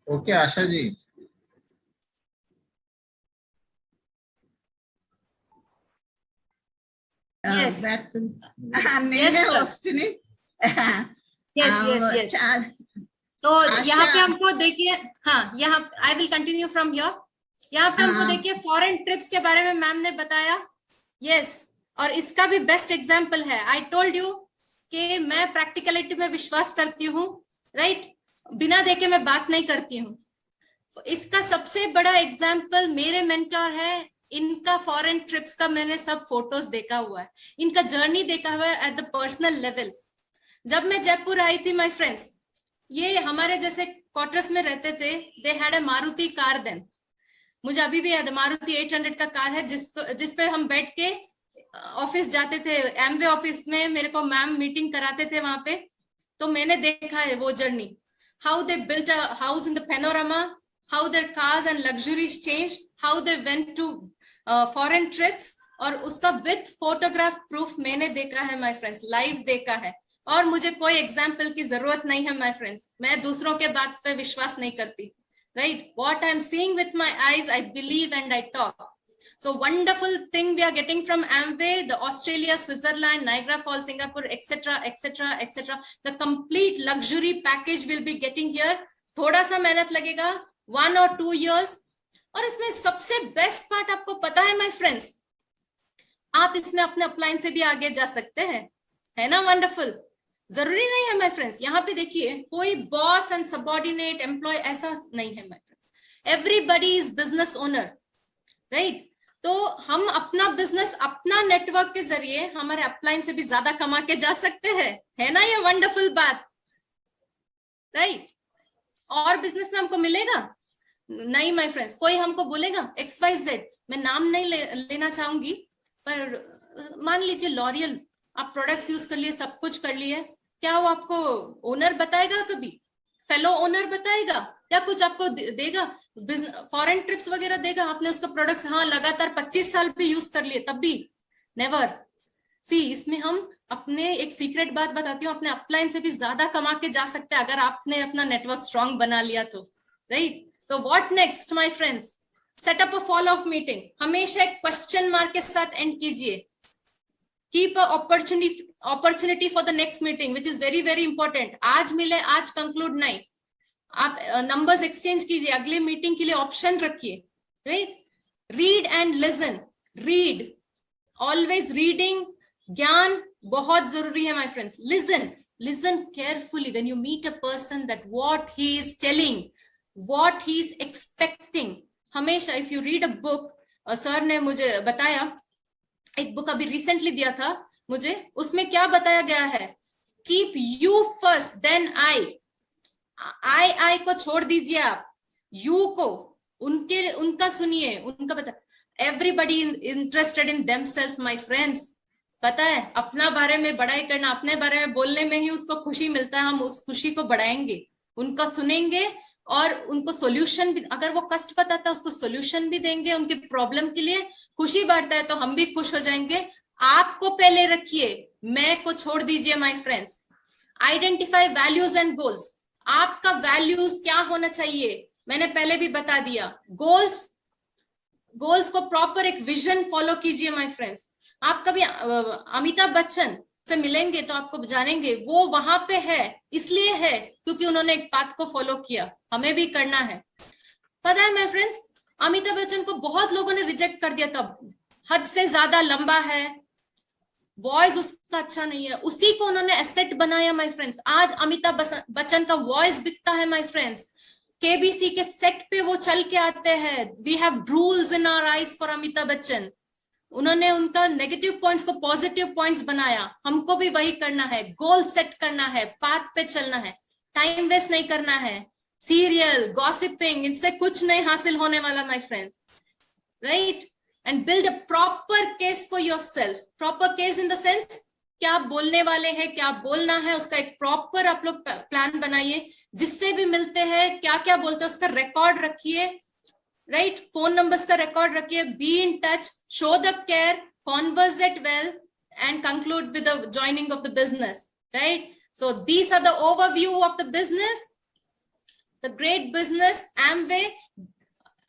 okay Asha ji. Yes. नहीं Yes, है sir. होस्ट ने। Yes, yes, yes. तो यहाँ पे हमको देखिए, हाँ, यहाँ I will continue from here. यहाँ पे हमको देखिए फॉरेन ट्रिप्स के बारे में मैम ने बताया, यस। और इसका भी बेस्ट एग्जांपल है, आई टोल्ड यू कि मैं प्रैक्टिकलिटी में विश्वास करती हूँ, राइट। बिना देखे मैं बात नहीं करती हूँ। इसका सबसे बड़ा एग्जाम्पल मेरे मेंटर है, इनका फॉरेन ट्रिप्स का मैंने सब फोटोज देखा हुआ है, इनका जर्नी देखा हुआ है एट द पर्सनल लेवल। जब मैं जयपुर आई थी माय फ्रेंड्स, ये हमारे जैसे क्वार्टर्स में रहते थे, they had a Maruti car then. मुझे अभी भी याद है, मारुति 800 का कार है, जिसपे हम बैठ के ऑफिस जाते थे, एमवे ऑफिस में मेरे को मैम मीटिंग कराते थे वहां पे। तो मैंने देखा है वो journey, how they built a house in the panorama, how their cars and luxuries change, how they went to foreign trips, और उसका विथ फोटोग्राफ प्रूफ मैंने देखा है माय फ्रेंड्स, लाइव देखा है। और मुझे कोई एग्जाम्पल की जरूरत नहीं है माय फ्रेंड्स, मैं दूसरों के बात पे विश्वास नहीं करती, right. What I am seeing with my eyes, I believe and I talk. So wonderful thing we are getting from Amway, the Australia, Switzerland, Niagara Falls, Singapore, etc., etc., etc. The complete luxury package will be getting here. थोड़ा सा मेहनत लगेगा, 1 or 2 years। और इसमें सबसे बेस्ट पार्ट आपको पता है माय फ्रेंड्स, आप इसमें अपने अपलाइन से भी आगे जा सकते हैं, है ना। वंडरफुल। जरूरी नहीं है माय फ्रेंड्स, यहाँ पे देखिए कोई बॉस एंड सबऑर्डिनेट एम्प्लॉय ऐसा नहीं है my friends, everybody is business owner, right. तो हम अपना बिजनेस, अपना नेटवर्क के जरिए हमारे अपलाइन से भी ज्यादा कमा के जा सकते हैं, है ना ये वंडरफुल बात, राइट। और बिजनेस में हमको मिलेगा नहीं माय फ्रेंड्स, कोई हमको बोलेगा XYZ, मैं नाम नहीं लेना चाहूंगी, पर मान लीजिए लॉरियल, आप प्रोडक्ट्स यूज कर लिए, सब कुछ कर लिए, क्या वो आपको ओनर बताएगा कभी, फेलो ओनर बताएगा, या कुछ आपको देगा, फॉरेन ट्रिप्स वगैरह देगा, आपने उसका प्रोडक्ट्स हाँ लगातार 25 साल भी यूज कर लिए तब भी, नेवर। सी, इसमें हम अपने एक सीक्रेट बात बताती हूँ, अपने अपलाइन से भी ज्यादा कमा के जा सकते हैं अगर आपने अपना नेटवर्क स्ट्रांग बना लिया तो, right. So what next, my friends? Set up a follow-up meeting. हमेशा एक क्वेश्चन मार्क के साथ एंड कीजिए. Keep a opportunity for the next meeting, which is very very important. आज मिले आज कंक्लूड नहीं. आप नंबर्स एक्सचेंज कीजिए, अगले मीटिंग के लिए ऑप्शन रखिए. Right? Read and listen. Read, always reading. ज्ञान बहुत जरूरी है my friends. Listen carefully when you meet a person, that what he is telling, what he is expecting. हमेशा if you read a book, sir ने मुझे बताया, एक बुक अभी रिसेंटली दिया था मुझे, उसमें क्या बताया गया है? Keep you first then I को छोड़ दीजिए आप, यू को उनका सुनिए, उनका बता. Everybody interested in themselves my friends. पता है, अपना बारे में बड़ाई करना, अपने बारे में बोलने में ही उसको खुशी मिलता है. हम उस खुशी को बढ़ाएंगे, उनका सुनेंगे और उनको सॉल्यूशन भी, अगर वो कष्ट बताता है उसको सॉल्यूशन भी देंगे. उनके प्रॉब्लम के लिए खुशी बढ़ता है तो हम भी खुश हो जाएंगे. आपको पहले रखिए, मैं को छोड़ दीजिए my friends. Identify values and goals. आपका वैल्यूज क्या होना चाहिए, मैंने पहले भी बता दिया. गोल्स को प्रॉपर एक विजन फॉलो कीजिए माय फ्रेंड्स. आप कभी अमिताभ बच्चन से मिलेंगे तो आपको जानेंगे वो वहां पे है, इसलिए है क्योंकि उन्होंने एक पाथ को फॉलो किया. हमें भी करना है. पता है माय फ्रेंड्स, अमिताभ बच्चन को बहुत लोगों ने रिजेक्ट कर दिया था. हद से ज्यादा लंबा है, वॉइस उसका अच्छा नहीं है, उसी को उन्होंने एसेट बनाया माय फ्रेंड्स. आज अमिताभ बच्चन का वॉइस बिकता है माय फ्रेंड्स. केबीसी के सेट पे वो चल के आते हैं. We have drools in our eyes for Amitabh Bachchan. उन्होंने उनका नेगेटिव पॉइंट्स को पॉजिटिव पॉइंट्स बनाया. हमको भी वही करना है. गोल सेट करना है, पाथ पे चलना है, टाइम वेस्ट नहीं करना है. सीरियल गॉसिपिंग, इनसे कुछ नहीं हासिल होने वाला my friends. Right? And build a proper case for yourself. Proper case in the sense, क्या बोलने वाले हैं, क्या बोलना है, उसका एक प्रॉपर आप लोग प्लान बनाइए. जिससे भी मिलते हैं क्या क्या बोलते हैं उसका रिकॉर्ड रखिए. राइट? फोन नंबर्स का रिकॉर्ड रखिए. Be in touch, show the care, conversate well, and conclude with the joining of the business. Right? So these are the overview of the business, the great business Amway.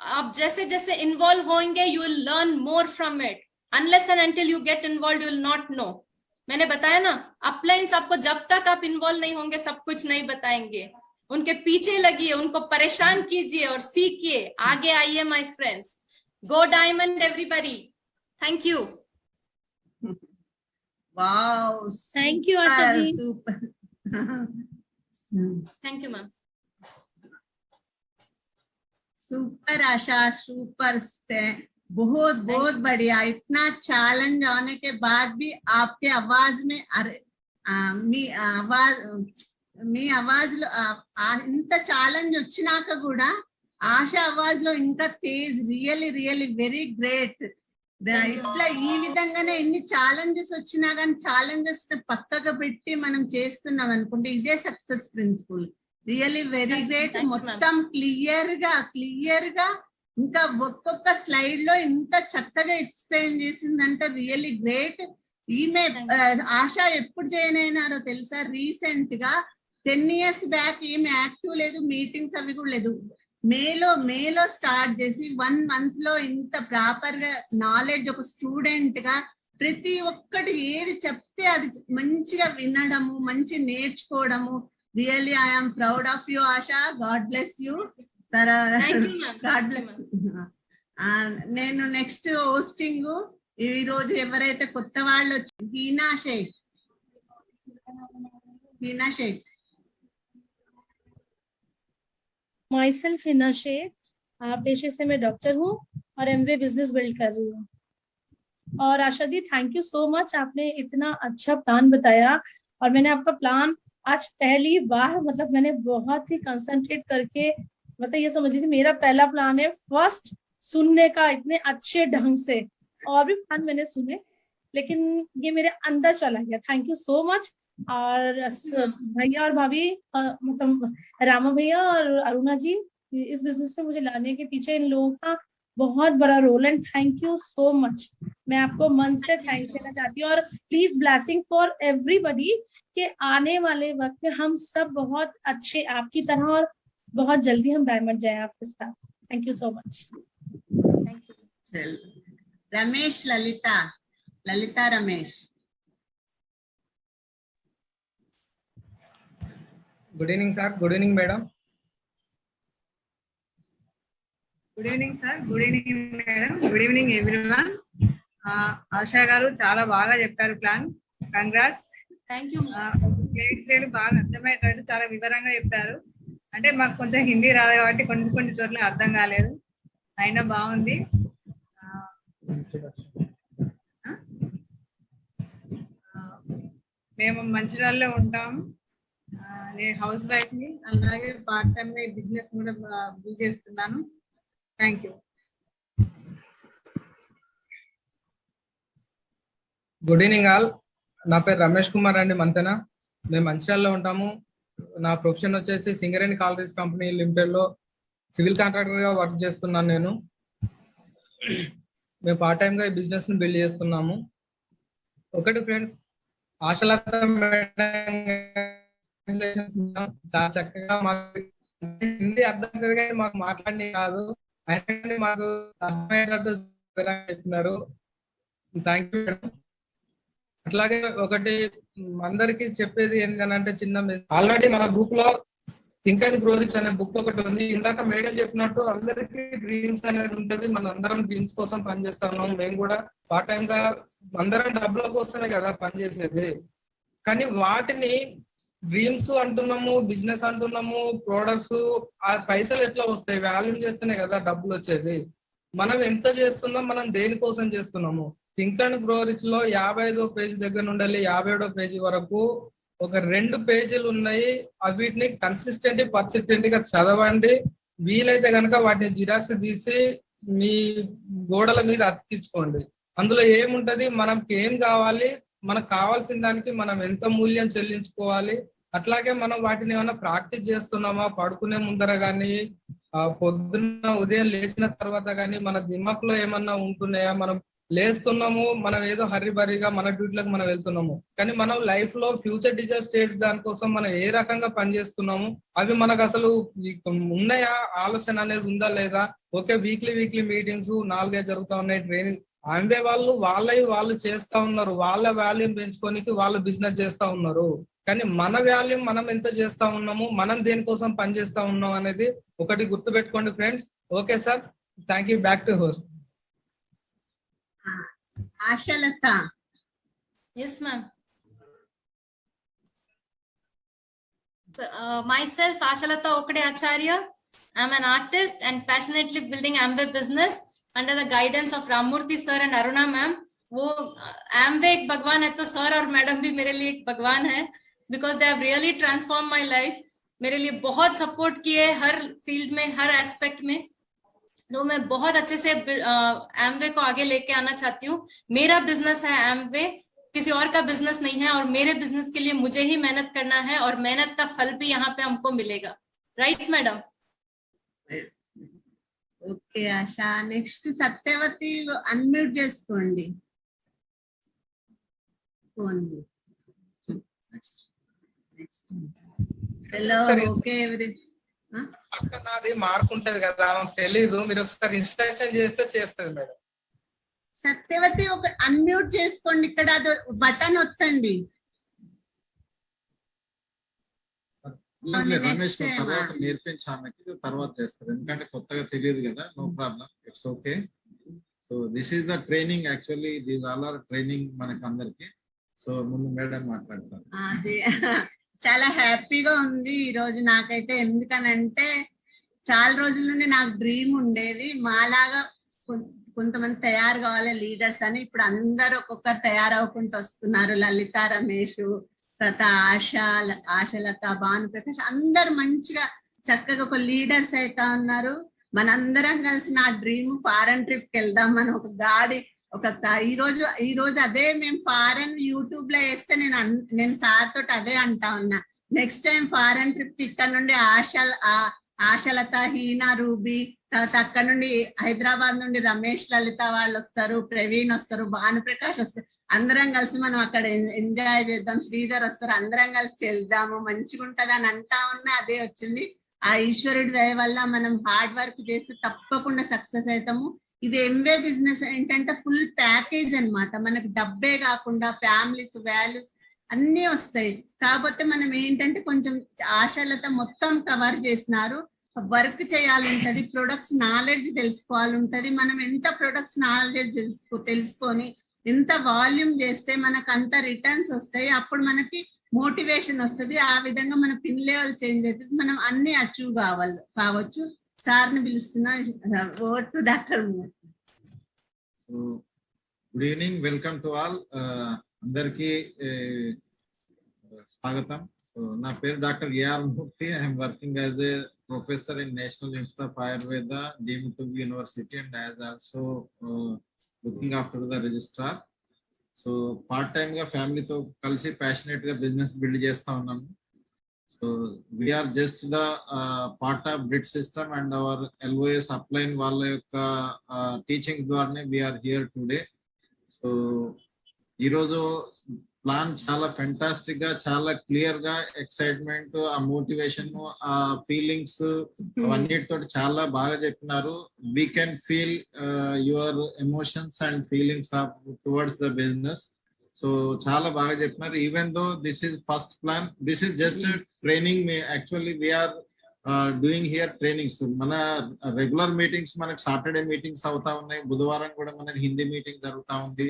आप जैसे जैसे इन्वॉल्व होंगे, you will learn more from it. Unless and until you get involved, you will not know. मैंने बताया ना, अपलाइंस आपको जब तक आप इन्वॉल्व नहीं होंगे सब कुछ नहीं बताएंगे. उनके पीछे लगिए, उनको परेशान कीजिए और सीखिए. आगे आइए my friends. Go diamond everybody. Thank you. Wow. Thank you, Asha ji. Super. Thank you ma'am. Super Asha, super. बहुत बहुत बढ़िया. इतना चैलेंज आने के बाद भी आपके आवाज में, अरे మీ ఆవాజ్లో ఇంత ఛాలెంజ్ వచ్చినాక కూడా ఆశ ఆవాజ్లో ఇంకా Tej. Really really very great. ఇట్లా ఈ విధంగానే ఎన్ని ఛాలెంజెస్ వచ్చినా కానీ ఛాలెంజెస్ పక్కగా పెట్టి మనం చేస్తున్నాం అనుకుంటే ఇదే success principle. Really very great. మొత్తం క్లియర్ గా ఇంకా ఒక్కొక్క స్లైడ్ లో ఇంత చక్కగా ఎక్స్ప్లెయిన్ చేసిందంటే రియల్లీ గ్రేట్. ఈమె ఆశ ఎప్పుడు జాయిన్ అయినారో తెలుసా? రీసెంట్ గా 10 years బ్యాక్. ఏమి యాక్టివ్ లేదు, మీటింగ్స్ అవి కూడా లేదు. మేలో స్టార్ట్ చేసి 1 month లో ఇంత ప్రాపర్ గా నాలెడ్జ్, ఒక స్టూడెంట్ గా ప్రతి ఒక్కటి ఏది చెప్తే అది మంచిగా వినడము, మంచి నేర్చుకోవడము. Really I'm proud of you Asha. God bless you. God bless. నేను నెక్స్ట్ హోస్టింగ్ ఈ రోజు ఎవరైతే కొత్త వాళ్ళు వచ్చి, హీనా షేక్. Myself हिना शेख. पेशे से मैं डॉक्टर हूँ और एमवे बिजनेस बिल्ड कर रही हूँ. और Asha ji, thank you so much. आपने इतना अच्छा प्लान बताया और मैंने आपका प्लान आज पहली बार, मतलब मैंने बहुत ही कंसंट्रेट करके, मतलब ये समझ लीजिए मेरा पहला प्लान है फर्स्ट सुनने का इतने अच्छे ढंग से. और भी प्लान मैंने सुने लेकिन ये मेरे अंदर चला गया. Thank you so much. और भैया और भाभी, मतलब रामा भैया और अरुणा जी, इस बिजनेस में मुझे लाने के पीछे इन लोगों का बहुत बड़ा रोल. And thank you so much. मैं आपको मन से थैंक्स देना चाहती हूँ. और प्लीज ब्लेसिंग फॉर एवरीबडी के आने वाले वक्त में हम सब बहुत अच्छे आपकी तरह और बहुत जल्दी हम डायमंड जाए आपके साथ। Thank you so much. Thank you. Ramesh Lalita Ramesh. Good evening, sir. Good evening, madam. Good evening sir, good evening madam, good evening everyone. ASHA గారు చాలా బాగా చెప్పారు plan. Congrats. Thank you. Slides బాగా అర్థమయ్యేటట్టు చాలా వివరంగా చెప్పారు. అంటే మాకు కొంచెం హిందీ రాదు కాబట్టి కొన్ని చోట్ల అర్థం కాలేదు, అయినా బాగుంది. మేము మంచిర్యాలలో ఉంటాము. నేను హౌస్ వైఫ్ ని, అలాగే పార్ట్ టైం బిజినెస్ కూడా బిల్డ్ చేస్తున్నాను. Thank you. Good evening all. నా పేరు రమేష్ కుమార్ అండి, మంతెన. మేము మంచిర్యాలలో ఉంటాము. నా ప్రొఫెషన్ వచ్చేసి సింగరేణి కాలరీస్ కంపెనీ లిమిటెడ్ లో సివిల్ కాంట్రాక్టర్ గా వర్క్ చేస్తున్నాను నేను. మేము పార్ట్ టైం గా ఈ బిజినెస్ ని బిల్డ్ చేస్తున్నాము. ఒకటి ఫ్రెండ్స్, ఆశలత మేడం చాలా చక్కగా మాకు హిందీ అర్థం కాదు కానీ మాకు మాట్లాడి కాదు, అయినా మాకు అర్థమయ్యేటట్టు చెప్పినారు. Thank you madam. అట్లాగే ఒకటి అందరికి చెప్పేది ఏంటంటే, చిన్న ఆల్రెడీ మన గ్రూప్ లో థింక్ అండ్ గ్రో రిచ్ అనే బుక్ ఒకటి ఉంది. ఇందాక మేడం చెప్పినట్టు అందరికి డ్రీమ్స్ అనేది ఉంటుంది. మన అందరం డ్రీమ్స్ కోసం పనిచేస్తున్నాం. మేము కూడా పార్ట్ టైం గా అందరం డబ్బుల కోసమే కదా పనిచేసేది. కానీ వాటిని డ్రీమ్స్ అంటున్నాము, బిజినెస్ అంటున్నాము, ప్రోడక్ట్స్, ఆ పైసలు ఎట్లా వస్తాయి? వాల్యూ చేస్తేనే కదా డబ్బులు వచ్చేది. మనం ఎంత చేస్తున్నాం, మనం దేనికోసం చేస్తున్నాము? థింక్ అండ్ గ్రో రిచ్ లో 55వ పేజీ దగ్గర నుండి 57వ పేజీ వరకు ఒక 2 పేజీలు ఉన్నాయి. వీటిని కన్సిస్టెంట్ పర్సిస్టెంట్ గా చదవండి. వీలైతే కనుక వాటిని జిరాక్స్ తీసి మీ గోడల మీద అతికించుకోండి. అందులో ఏముంటది, మనకి ఏం కావాలి, మనకు కావాల్సిన దానికి మనం ఎంత మూల్యం చెల్లించుకోవాలి, అట్లాగే మనం వాటిని ఏమైనా ప్రాక్టీస్ చేస్తున్నామా, పడుకునే ముందర కానీ పొద్దున్న ఉదయం లేచిన తర్వాత కానీ మన దిమాక్లో ఏమన్నా ఉంటున్నాయా? మనం లేస్తున్నాము, మనం ఏదో హర్రిబరిగా మన డ్యూటీలకు మనం వెళ్తున్నాము, కానీ మనం లైఫ్ లో ఫ్యూచర్ డిజైర్ స్టేట్ దానికోసం మనం ఏ రకంగా పనిచేస్తున్నాము, అవి మనకు అసలు ఉన్నాయా? ఆలోచన అనేది ఉందా లేదా? ఓకే, వీక్లీ మీటింగ్స్ 4-5 జరుగుతా ఉన్నాయి. ట్రైనింగ్ అంబే వాళ్ళు చేస్తా ఉన్నారు, వాళ్ళ వాల్యూమ్ పెంచుకోనికి వాళ్ళు బిజినెస్ చేస్తా ఉన్నారు. కానీ మన వాల్యూమ్ మనం ఎంత చేస్తా ఉన్నాము, మనం దేనికోసం పనిచేస్తా ఉన్నాం అనేది ఒకటి గుర్తు పెట్టుకోండి friends. Okay sir, thank you. Back to host. Ashalatha. Yes, ma'am. So, myself, Ashalata Okade Acharya. I'm an artist and passionately building Amway business under the guidance of Ramurthy sir and Aruna ma'am. वो Amway एक भगवान है, तो सर और मैडम भी मेरे लिए एक भगवान है, because they have really transformed my life. मेरे लिए बहुत सपोर्ट किए हर फील्ड में, हर एस्पेक्ट में. तो मैं बहुत अच्छे से एमवे को आगे लेके आना चाहती हूँ. मेरा बिजनेस है एमवे, किसी और का बिजनेस नहीं है, और मेरे बिजनेस के लिए मुझे ही मेहनत करना है, और मेहनत का फल भी यहाँ पे हमको मिलेगा. Right madam? Okay Asha. Next Satyavathi, unmute చేసుకోండి ఫోన్. హలో. ఓకే ఎవరి అక్క నాది మార్క్ ఉంటది కదా, తెలీదు. మీరు ఒకసారి ఇన్స్ట్రక్షన్ చేస్తే చేస్తుంది మేడం. సత్యవతి ఒక అన్మ్యూట్ చేసుకోండి, ఇక్కడ అది బటన్ ఒత్తండి. రమేష్ తర్వాత నేర్పించి ఆమెకి తర్వాత చేస్తారు, ఎందుకంటే కొత్తగా తెలియదు కదా. No problem, it's okay. So this is the training. Actually these all are training మనకి అందరికి. సో ముందు మేడం మాట్లాడతారు. అదే చాలా హ్యాపీగా ఉంది ఈ రోజు నాకైతే. ఎందుకనంటే చాలా రోజుల నుండి నాకు డ్రీమ్ ఉండేది, మాలాగా కొంతమంది తయారు కావాలి లీడర్స్ అని. ఇప్పుడు అందరూ ఒక్కొక్కరు తయారవుకుంటూ వస్తున్నారు. లలిత, రమేష్, తర్వాత ఆశలత, భానుప్రకాష్, అందరు మంచిగా చక్కగా ఒక లీడర్స్ అయితే ఉన్నారు. మనందరం కలిసి నా డ్రీమ్ ఫారెన్ ట్రిప్ కి వెళ్దాం మనం. ఒక గాడి ఈ రోజు అదే మేము ఫారెన్ యూట్యూబ్ లో వేస్తే నేను సార్ తోటి అదే అంటా ఉన్నా. నెక్స్ట్ టైం ఫారెన్ ట్రిప్ ఇక్కడ నుండి ఆశలత, హీనా, రూబీ, తర్వాత అక్కడ నుండి హైదరాబాద్ నుండి రమేష్, లలిత వాళ్ళు వస్తారు, ప్రవీణ్ వస్తారు, భానుప్రకాష్ వస్తారు. అందరం కలిసి మనం అక్కడ ఎంజాయ్ చేద్దాం. శ్రీధర్ వస్తారు, అందరం కలిసి వెళ్దాము, మంచిగా ఉంటది అని అంటా ఉన్నా. అదే వచ్చింది. ఆ ఈశ్వరుడి దయ వల్ల మనం హార్డ్ వర్క్ చేస్తే తప్పకుండా సక్సెస్ అవుతాము. ఇది ఎంవే బిజినెస్ ఏంటంటే ఫుల్ ప్యాకేజ్ అన్నమాట. మనకి డబ్బే కాకుండా ఫ్యామిలీస్ వాల్యూస్ అన్ని వస్తాయి. కాకపోతే మనం ఏంటంటే కొంచెం ఆశలతో మొత్తం కవర్ చేసినారు. వర్క్ చేయాలంటది, ప్రొడక్ట్స్ నాలెడ్జ్ తెలుసుకోవాలంటది. మనం ఎంత ప్రొడక్ట్స్ నాలెడ్జ్ తెలుసుకొని ఎంత వాల్యూమ్ చేస్తే మనకు అంత రిటర్న్స్ వస్తాయి. అప్పుడు మనకి మోటివేషన్ వస్తుంది. ఆ విధంగా మన పిన్ లెవెల్ చేంజ్ అవుతుంది. మనం అన్ని అచీవ్ కావచ్చు. సార్ని పిలుస్తున్నా. Over to doctor. So good evening, welcome to all. అందరికీ స్వాగతం. సో నా పేరు doctor A R Murthy. I'm working as a professor in national institute of Ayurveda, deemed to be university, and as also looking after the registrar. So part time గా ఫ్యామిలీతో కలిసి ప్యాషనేట్ గా బిజినెస్ బిల్డ్ చేస్తా ఉన్నాము. So we're just the part of breed system and our LOS upline వాళ్ళ యొక్క టీచింగ్ ద్వారానే వీఆర్ హియర్ టుడే. సో ఈరోజు ప్లాన్ చాలా ఫెంటాస్టిక్ గా, చాలా క్లియర్ గా, ఎక్సైట్మెంట్, ఆ మోటివేషన్, ఆ ఫీలింగ్స్ అవన్నిటితో చాలా బాగా చెప్పినారు. We can feel your emotions and feelings towards the business. So చాలా బాగా చెప్పినారు. Even though this is first plan, this is just training. Actually we are doing here trainings. మన రెగ్యులర్ మీటింగ్స్ మనకి సాటర్డే మీటింగ్స్ అవుతా ఉన్నాయి. బుధవారం కూడా మనకి హిందీ మీటింగ్ జరుగుతా ఉంది.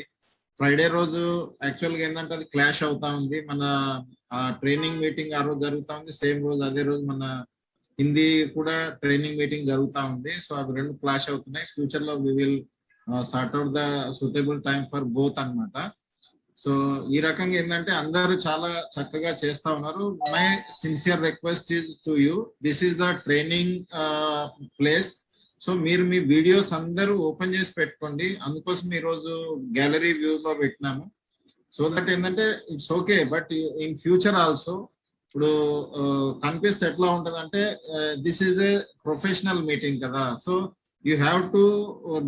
ఫ్రైడే రోజు యాక్చువల్గా ఏంటంటే అది క్లాష్ అవుతా ఉంది. మన ట్రైనింగ్ మీటింగ్ ఆ రోజు జరుగుతా ఉంది, సేమ్ రోజు అదే రోజు మన హిందీ కూడా ట్రైనింగ్ మీటింగ్ జరుగుతా ఉంది. సో అవి రెండు క్లాష్ అవుతున్నాయి. ఫ్యూచర్ లో we will sort out the suitable time for both అన్నమాట. సో ఈ రకంగా ఏంటంటే అందరూ చాలా చక్కగా చేస్తా ఉన్నారు. My sincere request is to you, this is the training place. So మీరు మీ వీడియోస్ అందరూ ఓపెన్ చేసి పెట్టుకోండి. అందుకోసం ఈ రోజు గ్యాలరీ వ్యూ లో పెట్టినాము. సో దట్ ఏంటంటే it's okay, but in future also ఇప్పుడు కనిపిస్తే ఎట్లా ఉంటది అంటే this is a professional meeting కదా. So you have to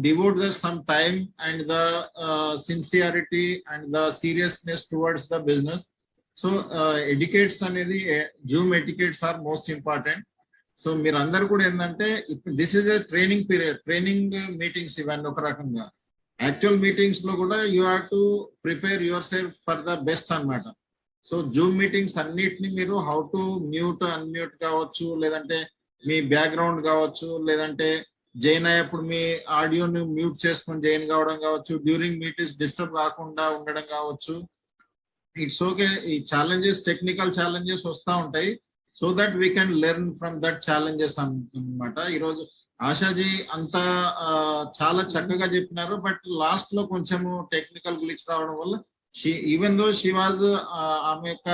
devote some time and the sincerity and the seriousness towards the business. So etiquettes anedi, Zoom etiquettes are most important. So meer andaru kuda endante this is a training period, training meetings ivanni oka rakanga. Actual meetings lo kuda you have to prepare yourself for the best anamata. So Zoom meetings annitni meeru how to mute unmute kavachu, ledante me background కావచ్చు, లేదంటే జైన్ అయ్యేప్పుడు మీ ఆడియోని మ్యూట్ చేసుకొని జైన్ కావడం కావచ్చు, డ్యూరింగ్ మీటింగ్స్ డిస్టర్బ్ కాకుండా ఉండడం కావచ్చు. It's okay. ఈ ఛాలెంజెస్, టెక్నికల్ ఛాలెంజెస్ వస్తూ ఉంటాయి. So that we can learn from that challenges అన్నమాట. ఈరోజు ఆశాజీ అంతా చాలా చక్కగా చెప్పినారు. బట్ లాస్ట్ లో కొంచెము టెక్నికల్ గ్లిచ్ రావడం వల్ల ఈవెన్ దో షీ వాజ్ ఆమె యొక్క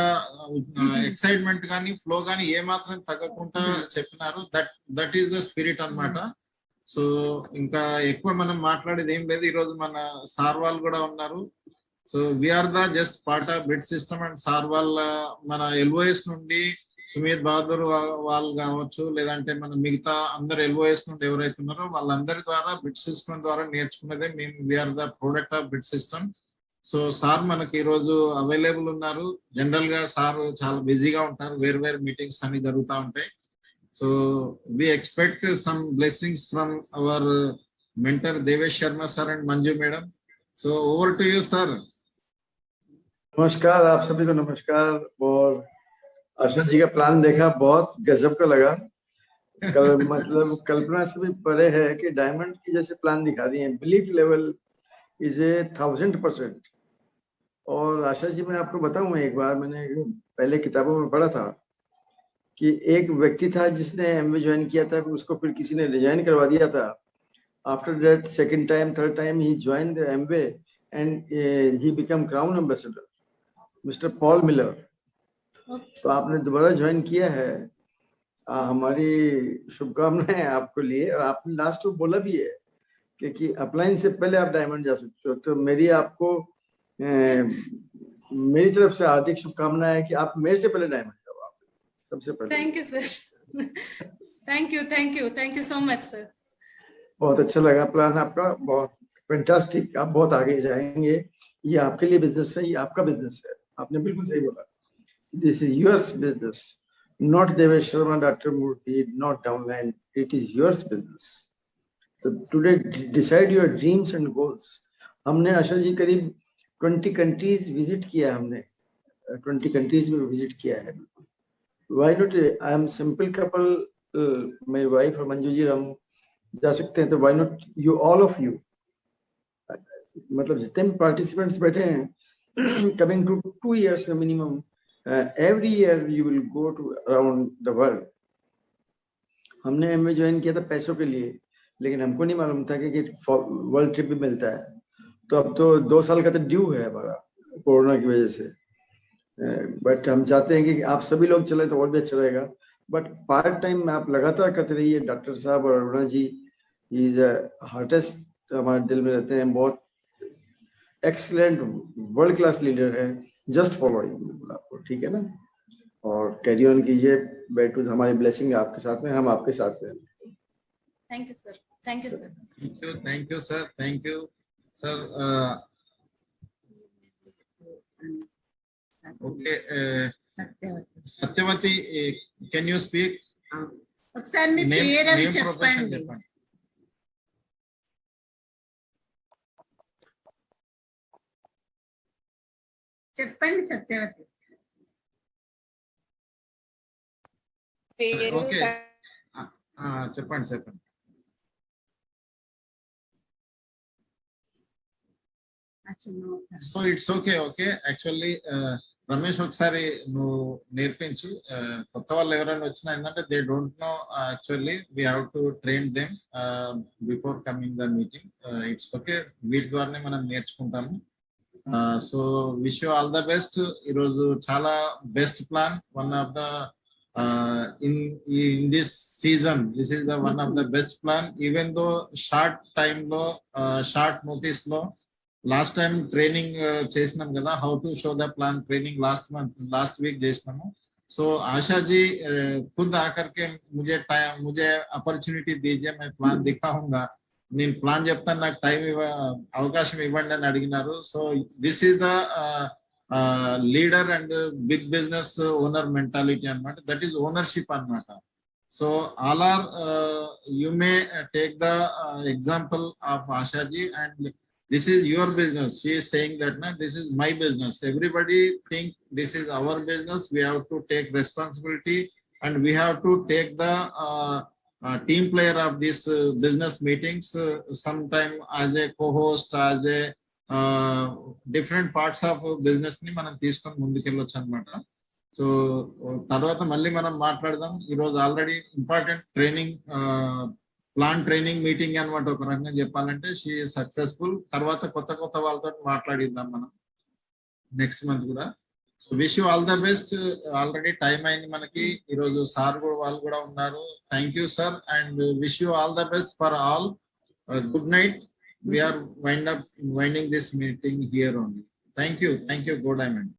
ఎక్సైట్మెంట్ కానీ ఫ్లో కానీ ఏమాత్రం తగ్గకుండా చెప్పినారు. దట్ ఈస్ ద స్పిరిట్ అన్నమాట. సో ఇంకా ఎక్కువ మనం మాట్లాడేది ఏం లేదు. ఈరోజు మన సార్ వాళ్ళు కూడా ఉన్నారు. So we are the just part of breed system and sir వాళ్ళ మన LOS నుండి సుమీత్ బహదూర్ వాళ్ళు కావచ్చు, లేదంటే మన మిగతా అందరు LOS నుండి ఎవరైతే ఉన్నారో వాళ్ళందరి ద్వారా బ్రిడ్ సిస్టమ్ ద్వారా నేర్చుకున్నదే మేము. We are the product of breed system. So sir మనకి ఈరోజు అవైలబుల్ ఉన్నారు. జనరల్ గా సార్ చాలా బిజీగా ఉంటారు, వేరు వేరు మీటింగ్స్ అన్ని జరుగుతూ ఉంటాయి. So we expect some blessings from our mentor Devesh Sharma sir and Manju madam. So over to you sir. नमस्कार, आप सभी को नमस्कार। और आशा जी का प्लान देखा, बहुत गजब का लगा। मतलब कल्पना से भी परे है कि डायमंड की जैसे प्लान दिखा रही है। Belief level is a 1000%। और आशा जी मैं आपको बताऊं, एक बार मैंने पहले किताबों में पढ़ा था कि एक व्यक्ति था जिसने MBA ज्वाइन किया था, उसको फिर किसी ने रिजाइन करवा दिया था। After that second time third time he join the MBA and he become crown ambassador, mister Paul Miller. तो आपने दोबारा ज्वाइन किया है, हमारी शुभकामनाएं आपको लिए। और आपने लास्ट में बोला भी है कि अपलाइन से पहले आप डायमंड जा सकते हो। तो मेरी आपको मेरी तरफ से हार्दिक शुभकामनाएं कि आप मेरे से पहले डायमंड सबसे पहले। Thank you sir, thank you so much sir. बहुत अच्छा लगा प्लान आपका, बहुत फैंटास्टिक। आप बहुत आगे जाएंगे। ये आपके लिए बिजनेस है, ये आपका बिजनेस है। आपने बिल्कुल सही बोला, this is yours business. not Devesh Sharma, Dr. Murthy, not downline. It is yours business. So today decide your dreams and goals. हमने आशा जी करीब 20 countries visit किया है हमने 20 countries में visit किया है. Why not? I am simple couple. My wife और मंजू जी हम जा सकते हैं तो why not you all of you? मतलब जितने भी participants बैठे हैं coming to 2 years में minimum. Every year you will go to around the world. हमने एमवे ज्वाइन किया था पैसों के लिए, लेकिन हमको नहीं मालूम था कि वर्ल्ड ट्रिप भी मिलता है. तो अब तो 2 साल का तो ड्यू है हमारा कोरोना की वजह से. बट हम चाहते हैं कि आप सभी लोग चले तो और भी अच्छा रहेगा. बट पार्ट टाइम में आप लगातार करते रहिए. डॉक्टर साहब और अरुणा जी इज हार्टेस्ट हमारे दिल में रहते हैं. बहुत एक्सीलेंट वर्ल्ड क्लास लीडर है. जस्ट फॉलो आपको, ठीक है ना. और कैरी ऑन कीजिए. बैठू हमारी ब्लेसिंग आपके साथ में, हम आपके साथ में. Thank you, sir. Thank you, sir. Thank you, sir. Thank you, sir. Okay, Satyavati, can you speak? ఒకసారి మీ పేరు అవి చెప్పండి. చెప్పండి సత్యవతి. Okay. చెప్పండి. So it's okay. Actually Ramesh ఒకసారి నువ్వు నేర్పించు. కొత్త వాళ్ళు ఎవరైనా వచ్చినా ఏంటంటే they don't know actually we have to train them before coming the meeting. It's okay, వీటి ద్వారానే మనం నేర్చుకుంటాము. So wish you all the best. ఈరోజు చాలా best plan. One of the in this season, this is the one of the best plan. Even though short time lo short notice lo last time training చేసినాం కదా, how to show the plan training last week చేసినాము. So आशा जी खुद आकर के मुझे अपॉर्चुनिटी दीजिए, मैं प्लान दिखाऊंगा. నేను ప్లాన్ చెప్తాను, నాకు అవకాశం ఇవ్వండి అని అడిగినారు. So this is the leader and big business owner mentality అన్నమాట. దట్ ఈస్ ఓనర్షిప్ అన్నమాట. So all are you may take the example of ఆశాజీ and this is your business. She is saying that na, this is my business. Everybody think this is our business. We have to take responsibility and we have to take the team player of this business meetings. Sometime as a co-host, as a different parts of business ni మనం తీసుకొని ముందుకెళ్ళొచ్చు అన్నమాట. సో తర్వాత మళ్ళీ మనం మాట్లాడదాం. ఈరోజు already important training plan training meeting అన్నమాట. ఒక రకంగా చెప్పాలంటే షీ సక్సెస్ఫుల్. తర్వాత కొత్త వాళ్ళతో మాట్లాడిద్దాం మనం నెక్స్ట్ మంత్ కూడా. So wish you all the best. Already time అయింది మనకి. ఈరోజు సార్ కూడా వాళ్ళు కూడా ఉన్నారు. Thank you sir and wish you all the best for all. Good night. We are winding this meeting here only. Thank you. Go Diamond.